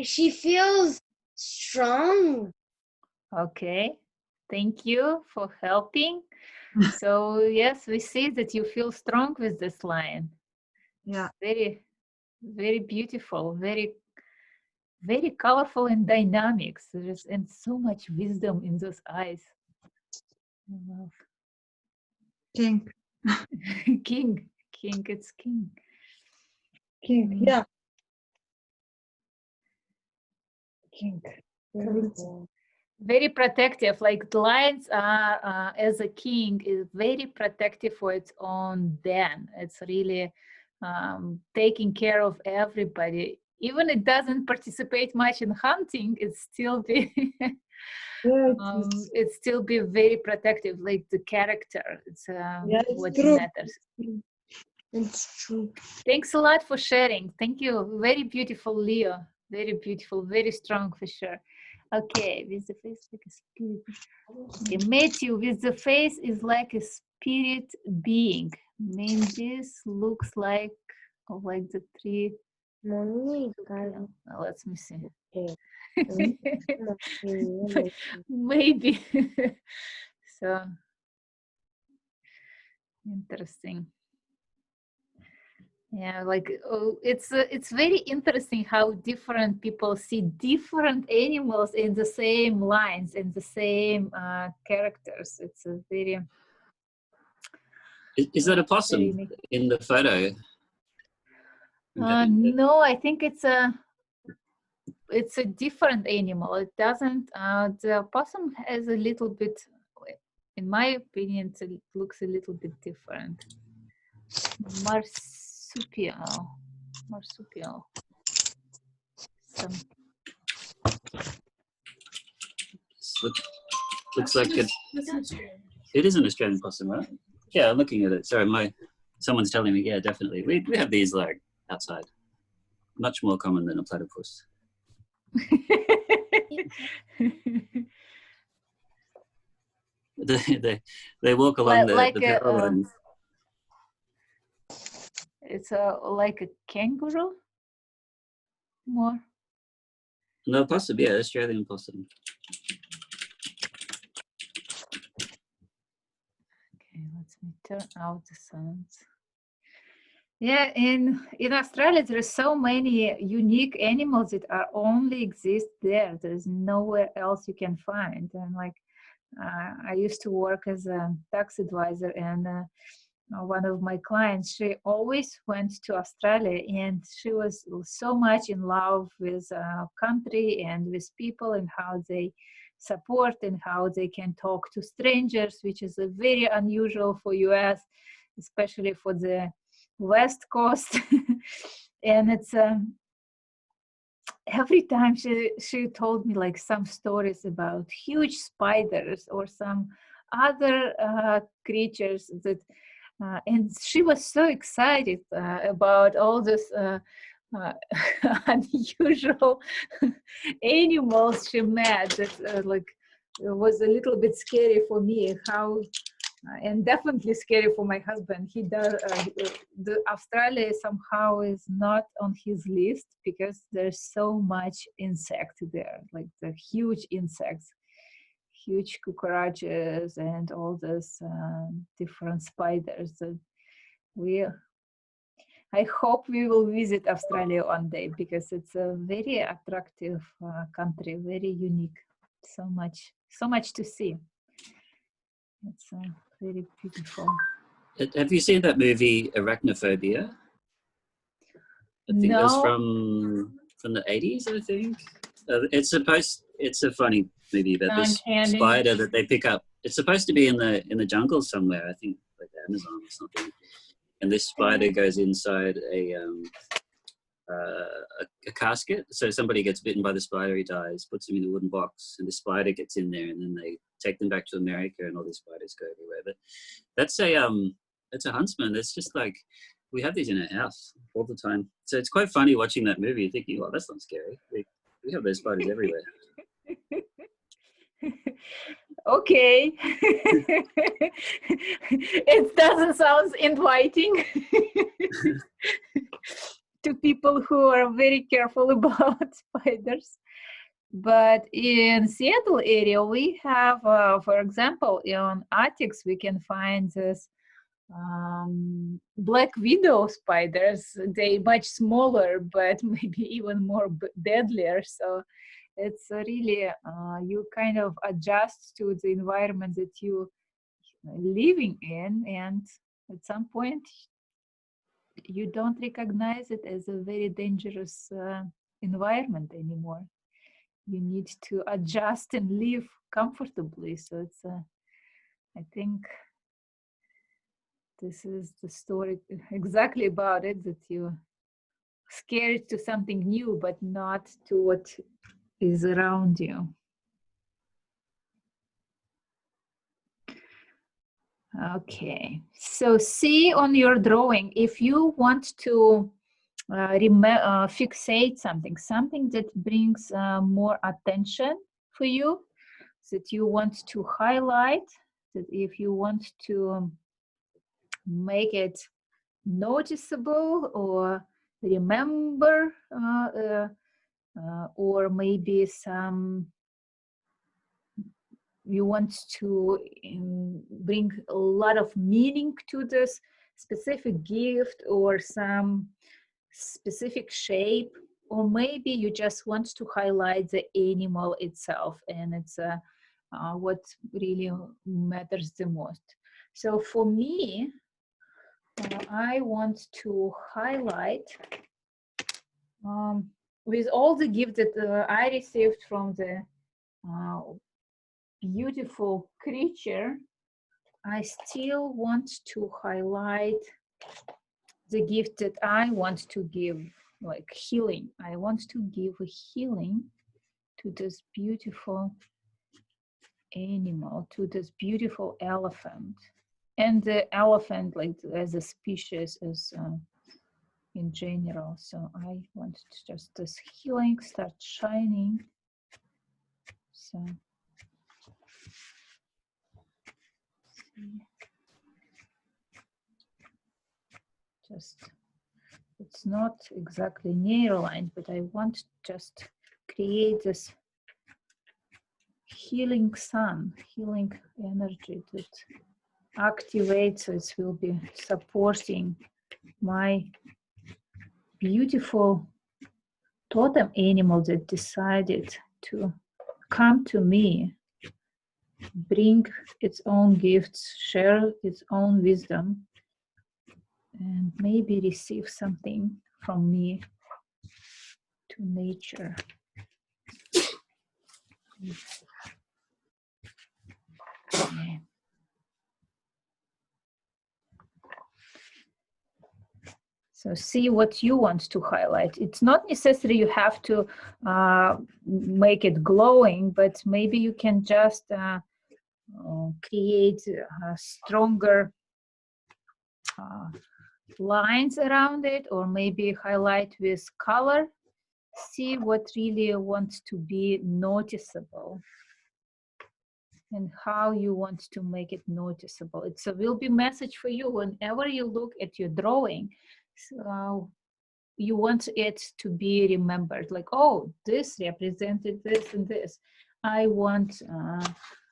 She feels strong. Okay, thank you for helping. So yes, we see that you feel strong with this lion. Yeah. Very, very beautiful, very, very colorful and dynamic. So and so much wisdom in those eyes. I love. King. King, it's king. King. Yeah. King. Very protective, like the lions are as a king is very protective for its own den. It's really taking care of everybody. Even it doesn't participate much in hunting, it's still be it's still be very protective, like the character. It's what true. matters. It's true. Thanks a lot for sharing. Thank you. Very beautiful, Leo. Very beautiful, very strong for sure. Okay, with the face like a spirit. Okay, Matthew, with the face is like a spirit being. I mean, this looks like the tree. Let me see. Maybe. So interesting. Yeah, like it's very interesting how different people see different animals in the same lines, in the same characters. It's a very. Is that a possum in the photo? No, I think it's a different animal. It doesn't. The possum has a little bit, in my opinion, it looks a little bit different. Marsupial. Looks like it is an Australian possum, right? Yeah, I'm looking at it. Sorry, someone's telling me. Yeah, definitely. We have these like outside. Much more common than a platypus. They walk along the lines. It's like a kangaroo more. No, possum, yeah, Australian possum. Okay, let me turn out the sounds. Yeah, in Australia, there are so many unique animals that are only exist there. There's nowhere else you can find. And like, I used to work as a tax advisor, and one of my clients, she always went to Australia, and she was so much in love with country and with people and how they support and how they can talk to strangers, which is very unusual for US, especially for the West Coast. And it's every time she told me like some stories about huge spiders or some other creatures that and she was so excited about all this unusual animals she met that like it was a little bit scary for me how and definitely scary for my husband. He does the Australia somehow is not on his list because there's so much insect there, like the huge insects, huge cockroaches and all those different spiders that I hope we will visit Australia one day because it's a very attractive country, very unique, so much to see. It's very beautiful. Have you seen that movie Arachnophobia? I think it was No. from the 80s, I think. It's a funny movie about this Non-candy. spider that they pick up. It's supposed to be in the jungle somewhere, I think, like the Amazon or something. And this spider goes inside a casket. So somebody gets bitten by the spider, he dies, puts him in a wooden box, and the spider gets in there, and then they take them back to America, and all these spiders go everywhere. But that's a huntsman. That's just like, we have these in our house all the time. So it's quite funny watching that movie and thinking, oh, that's not scary. We have those spiders everywhere. Okay. It doesn't sound inviting to people who are very careful about spiders. But in Seattle area, we have, for example, in attics, we can find this black widow spiders. They much smaller, but maybe even more deadlier. So it's really, you kind of adjust to the environment that you living in, and at some point you don't recognize it as a very dangerous environment anymore. You need to adjust and live comfortably. So it's I think this is the story exactly about it, that you're scared to something new, but not to what is around you. Okay, so see on your drawing, if you want to fixate something that brings more attention for you, that you want to highlight, that if you want to make it noticeable or remember, or maybe you want to bring a lot of meaning to this specific gift or some specific shape, or maybe you just want to highlight the animal itself, and it's what really matters the most. So for me, I want to highlight, with all the gifts that I received from the beautiful creature, I still want to highlight the gift that I want to give, like healing. I want to give a healing to this beautiful animal, to this beautiful elephant. And the elephant, like as a species, is in general. So I want to just this healing start shining. So just, it's not exactly neuroline, but I want just create this healing sun, healing energy that activates, so it will be supporting my beautiful totem animal that decided to come to me, bring its own gifts, share its own wisdom, and maybe receive something from me to nature. Okay. So see what you want to highlight. It's not necessary you have to make it glowing, but maybe you can just create stronger lines around it, or maybe highlight with color. See what really wants to be noticeable and how you want to make it noticeable. It will be a message for you whenever you look at your drawing. So you want it to be remembered, like, oh, this represented this and this. I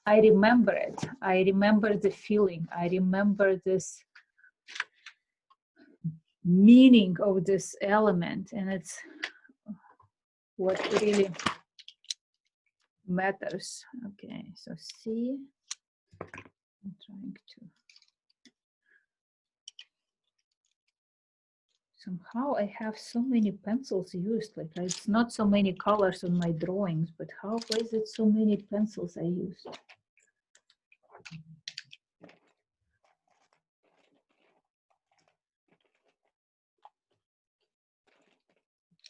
remember it. I remember the feeling. I remember this meaning of this element, and it's what really matters. Okay, so see, I'm trying to. Somehow I have so many pencils used, like it's not so many colors on my drawings, but how is it so many pencils I used?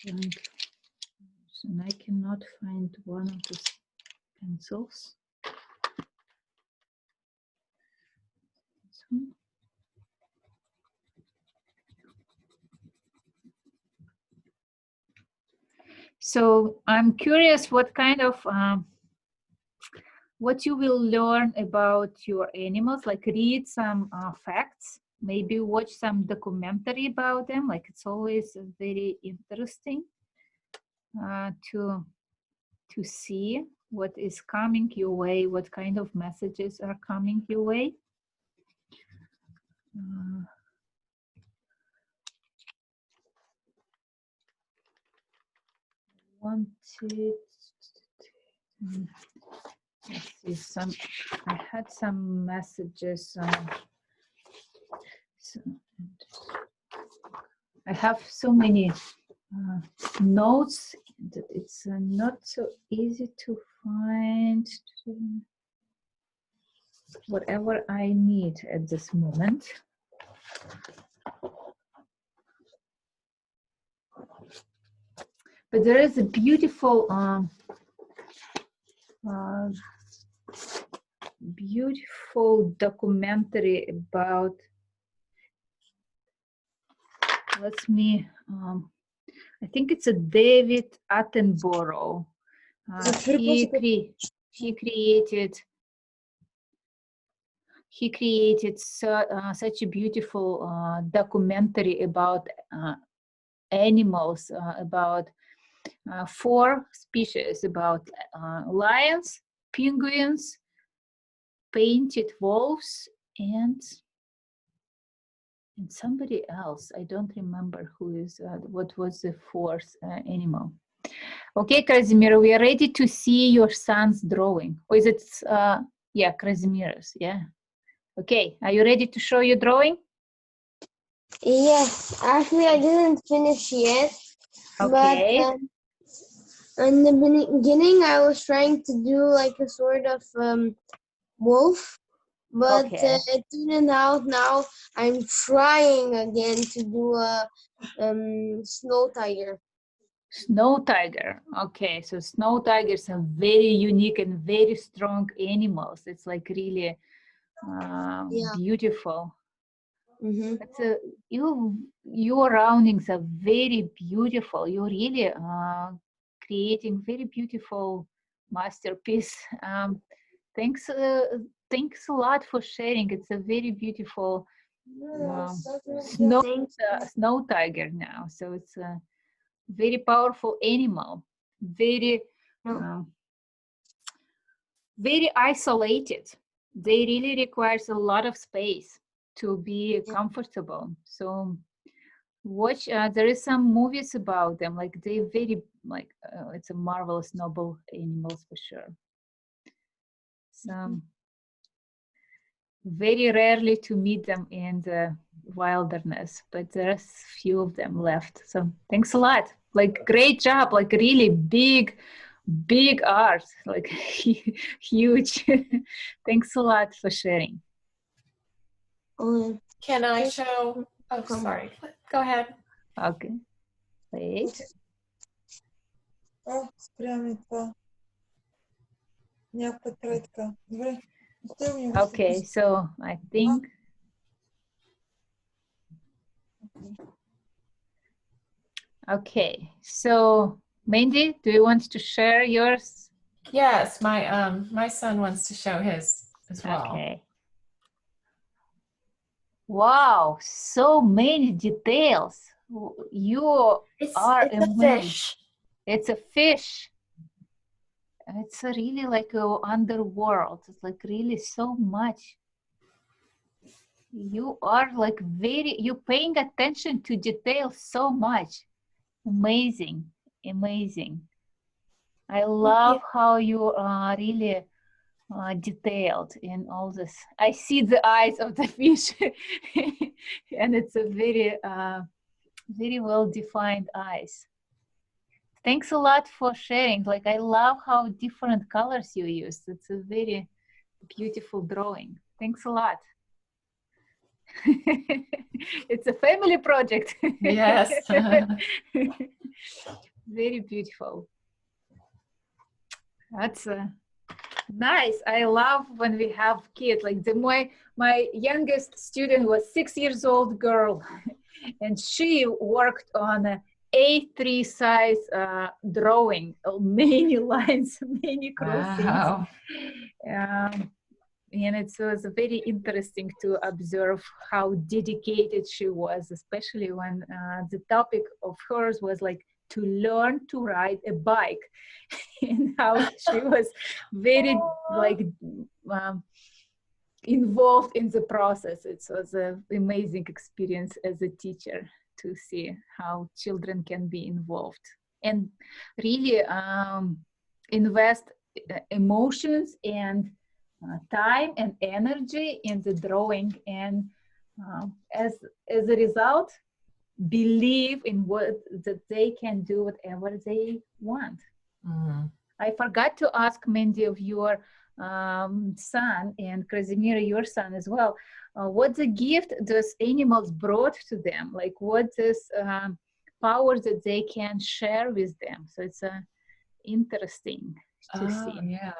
And I cannot find one of the pencils. This one. So I'm curious what kind of what you will learn about your animals, like read some facts, maybe watch some documentary about them. Like it's always very interesting to see what is coming your way, what kind of messages are coming your way. Let's see, some I had some messages. So, I have so many notes that it's not so easy to find whatever I need at this moment. But there is a beautiful beautiful documentary about, I think it's a David Attenborough. He created such a beautiful documentary about animals, about 4 species, about lions, penguins, painted wolves, and somebody else. I don't remember who is, what was the 4th animal. Okay, Kazimir, we are ready to see your son's drawing. Or is it, yeah, Kazimier's, yeah. Okay, are you ready to show your drawing? Yes, actually I didn't finish yet. Okay. But in the beginning I was trying to do like a sort of wolf. But Okay. it didn't out. Now I'm trying again to do a snow tiger. Snow tiger. Okay, so snow tigers are very unique and very strong animals. It's like really beautiful. Mm-hmm. It's your roundings are very beautiful. You're really creating very beautiful masterpiece. Thanks a lot for sharing. It's a very beautiful snow tiger now. So it's a very powerful animal, very very isolated. They really requires a lot of space to be comfortable. So watch, there is some movies about them, like they very like it's a marvelous noble animals for sure. So very rarely to meet them in the wilderness, but there's few of them left. So thanks a lot. Like great job, like really big art, like huge. Thanks a lot for sharing. Can I show? Oh, sorry. Go ahead. Okay. Wait. Okay, so I think. Okay, so Mandy, do you want to share yours? Yes, my son wants to show his as well. Okay. Wow, so many details. You are amazing. A fish. It's a fish. It's a really like a underworld. It's like really so much. You are like you're paying attention to details so much. Amazing, amazing. I love how you are really detailed in all this. I see the eyes of the fish and it's a very very well defined eyes. Thanks a lot for sharing. Like, I love how different colors you use. It's a very beautiful drawing. Thanks a lot. It's a family project. Yes. Very beautiful. That's nice. I love when we have kids. Like my youngest student was 6 years old girl, and she worked on a A3 size drawing, many lines, many crossings. Wow. And it was very interesting to observe how dedicated she was, especially when the topic of hers was like to learn to ride a bike, and how she was very like involved in the process. It was an amazing experience as a teacher to see how children can be involved and really invest emotions and time and energy in the drawing, and as a result believe in what that they can do whatever they want. I forgot to ask Mandy of your son, and Krasimir, your son as well, what the gift those animals brought to them, like what is power that they can share with them. So it's interesting to see. Yeah.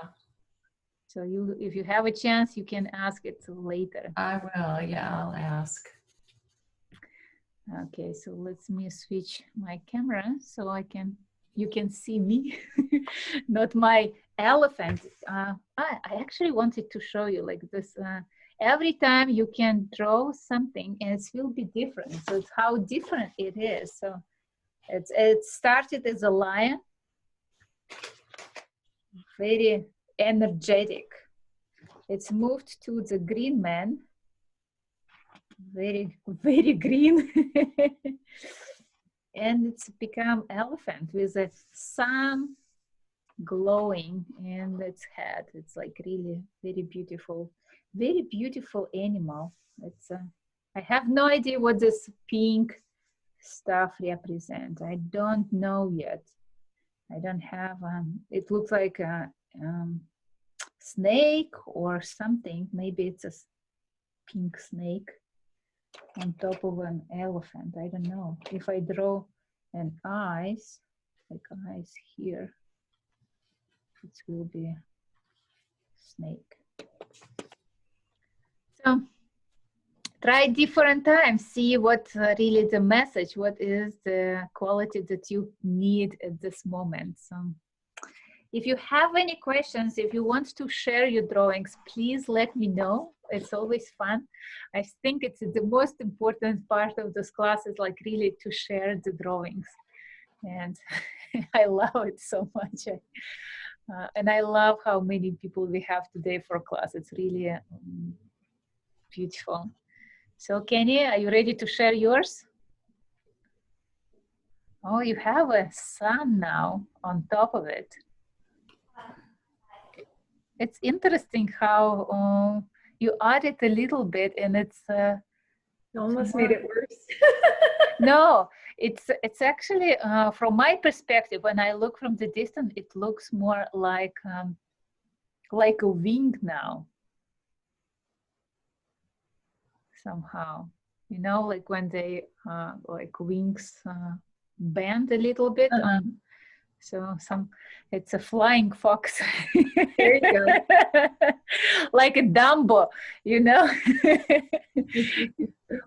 So if you have a chance, you can ask it later. I will. Yeah, I'll ask. Okay, so let me switch my camera so you can see me, not my elephant. I actually wanted to show you like this. Every time you can draw something and it will be different. So it's how different it is. So it started as a lion, very energetic. It's moved to the green man, very, very green. And it's become elephant with a sun glowing in its head. It's like really very beautiful animal. It's I have no idea what this pink stuff represents. I don't know yet. I don't have it looks like a snake or something. Maybe it's a pink snake on top of an elephant. I don't know. If I draw an eyes, like eyes here, it will be snake. So try different times, see what really the message, what is the quality that you need at this moment. So if you have any questions, if you want to share your drawings, please let me know. It's always fun. I think it's the most important part of this class is like really to share the drawings. And I love it so much. And I love how many people we have today for class. It's really beautiful. So Kenny, are you ready to share yours? Oh, you have a sun now on top of it. It's interesting how you added a little bit, and it's almost made it worse. No, it's actually from my perspective, when I look from the distance, it looks more like a wing now. Somehow, you know, like when they like wings bend a little bit. So it's a flying fox. There you go. Like a Dumbo, you know.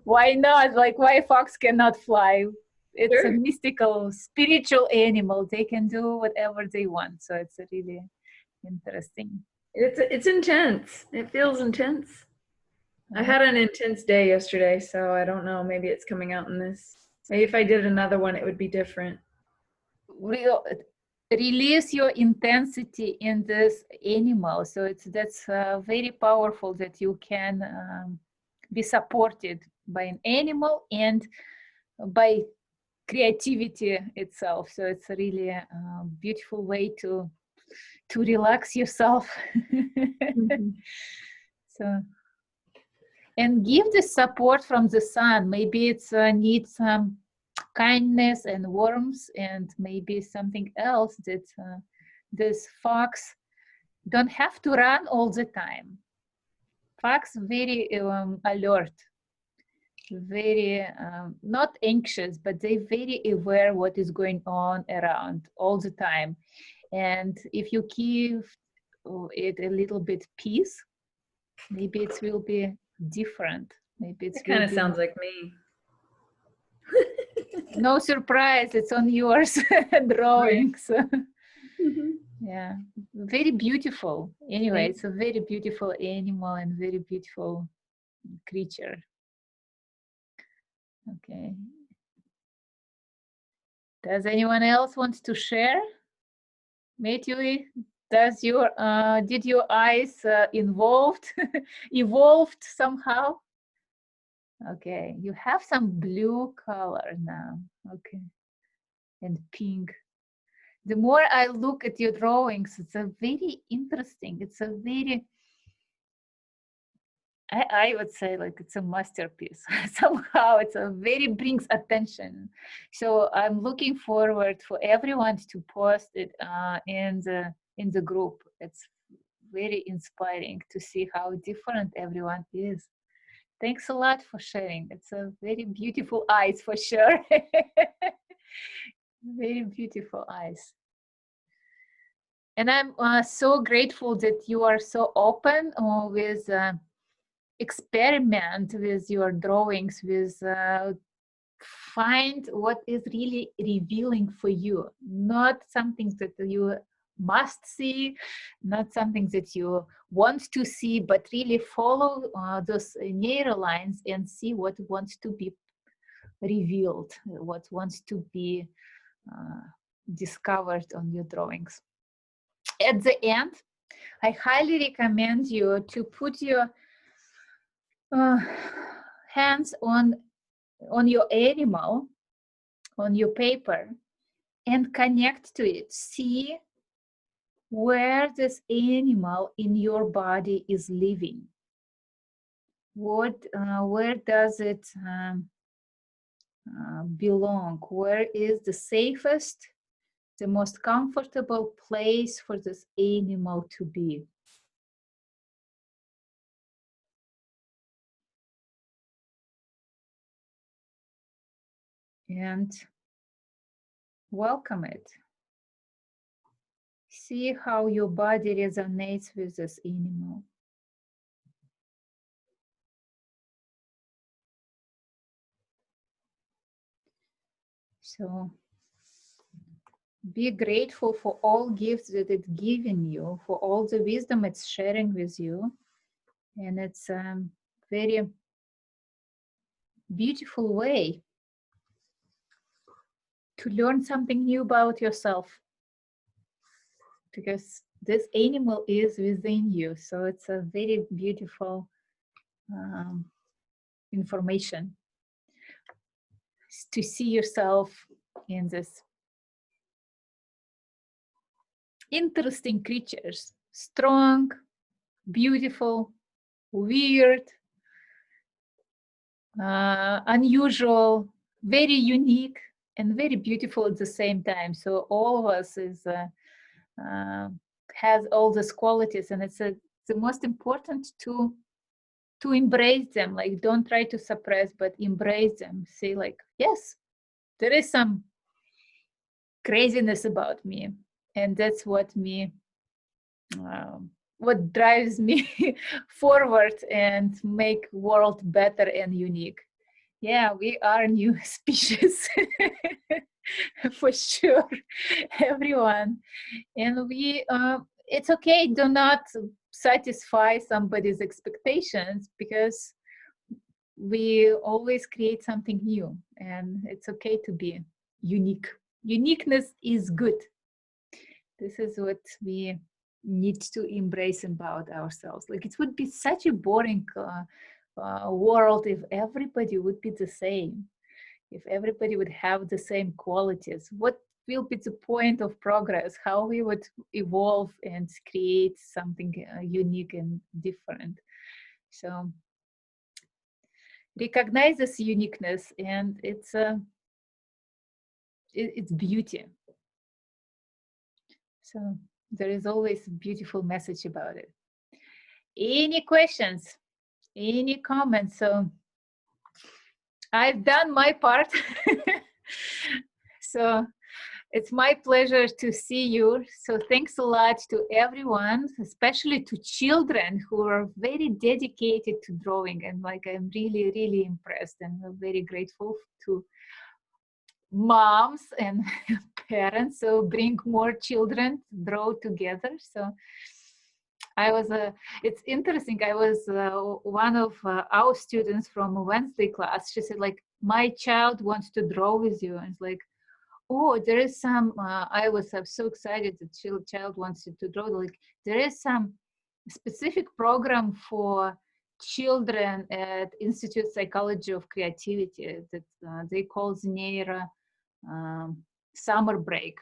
Why not? Like why fox cannot fly? It's Sure. a mystical, spiritual animal. They can do whatever they want. So it's really interesting. It's intense. It feels intense. I had an intense day yesterday, so I don't know. Maybe it's coming out in this. Maybe if I did another one, it would be different. Release your intensity in this animal. So that's very powerful that you can be supported by an animal and by creativity itself. So it's a really beautiful way to relax yourself. So, and give the support from the sun. Maybe it's needs kindness and warmth, and maybe something else that this fox don't have to run all the time. Fox very alert, very not anxious, but they very aware what is going on around all the time. And if you give it a little bit peace, maybe it will be different. Maybe it kind of sounds like me. No surprise, it's on yours drawings. Yeah, very beautiful. Anyway, it's a very beautiful animal and very beautiful creature. Okay. Does anyone else want to share? Matthew, does your did your eyes evolved somehow? Okay, you have some blue color now. Okay, and pink. The more I look at your drawings, it's a very interesting. It's a very, I would say, like, it's a masterpiece. Somehow it's a very brings attention. So I'm looking forward for everyone to post it in the group. It's very inspiring to see how different everyone is. Thanks a lot for sharing. It's a very beautiful eyes for sure. Very beautiful eyes. And I'm so grateful that you are so open with experiment with your drawings, with find what is really revealing for you, not something that you must see, not something that you want to see, but really follow those neurolines and see what wants to be revealed, what wants to be discovered on your drawings. At the end, I highly recommend you to put your hands on your animal, on your paper, and connect to it. See where this animal in your body is living. Where does it belong? Where is the safest, the most comfortable place for this animal to be? And welcome it. See how your body resonates with this animal. So be grateful for all gifts that it's given you, for all the wisdom it's sharing with you. And it's a very beautiful way to learn something new about yourself, because this animal is within you. So it's a very beautiful information to see yourself in this interesting creatures, strong, beautiful, weird, unusual, very unique, and very beautiful at the same time. So all of us is has all these qualities, and it's the most important to embrace them. Like, don't try to suppress, but embrace them. Say like, yes, there is some craziness about me, and that's what what drives me forward and make world better and unique. Yeah, we are new species for sure, everyone. And we it's okay, do not satisfy somebody's expectations, because we always create something new, and it's okay to be unique. Uniqueness is good. This is what we need to embrace about ourselves. Like, it would be such a boring world if everybody would be the same, if everybody would have the same qualities. What will be the point of progress? How we would evolve and create something unique and different? So recognize this uniqueness, and it's it's beauty. So there is always a beautiful message about it. Any questions? Any comments? So I've done my part. So it's my pleasure to see you. So thanks a lot to everyone, especially to children who are very dedicated to drawing. And like, I'm really, really impressed and very grateful to moms and parents. So bring more children to draw together. So I was, it's interesting. I was one of our students from Wednesday class. She said like, my child wants to draw with you. And it's like, oh, there is some, I was so excited that child wants to draw. Like, there is some specific program for children at Institute Psychology of Creativity that they call the Neurographica summer break.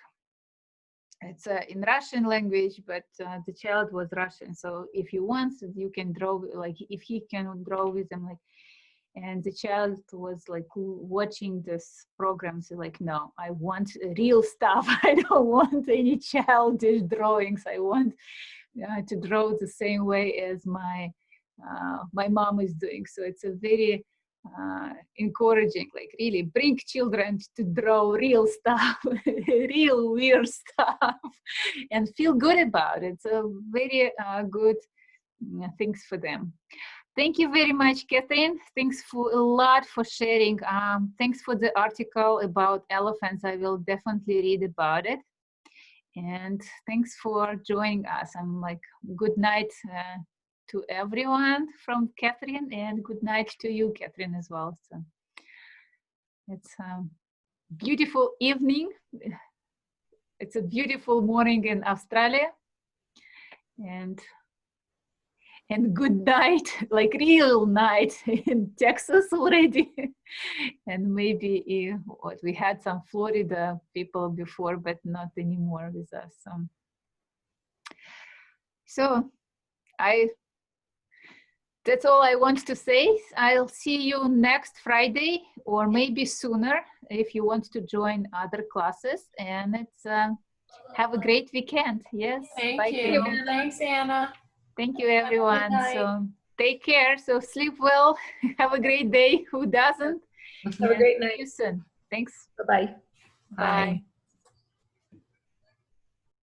It's in Russian language, but the child was Russian. So if you want, you can draw, like if he can draw with them, like, and the child was like watching this program, so like, no, I want real stuff. I don't want any childish drawings. I want to draw the same way as my mom is doing. So it's a very encouraging, like really bring children to draw real stuff, real weird stuff, and feel good about it. So very good things for them. Thank you very much, Catherine. Thanks for a lot for sharing. Thanks for the article about elephants. I will definitely read about it. And thanks for joining us. I'm like, good night to everyone from Catherine, and good night to you, Catherine, as well. So it's a beautiful evening. It's a beautiful morning in Australia. And good night, like real night in Texas already. And maybe what we had some Florida people before, but not anymore with us. So that's all I want to say. I'll see you next Friday, or maybe sooner if you want to join other classes. And it's have a great weekend. Yes. Thank you. Thanks, Anna. Thank you, everyone. So take care. So sleep well. Have a great day. Who doesn't? Have a great night. See you soon. Thanks. Bye-bye. Bye.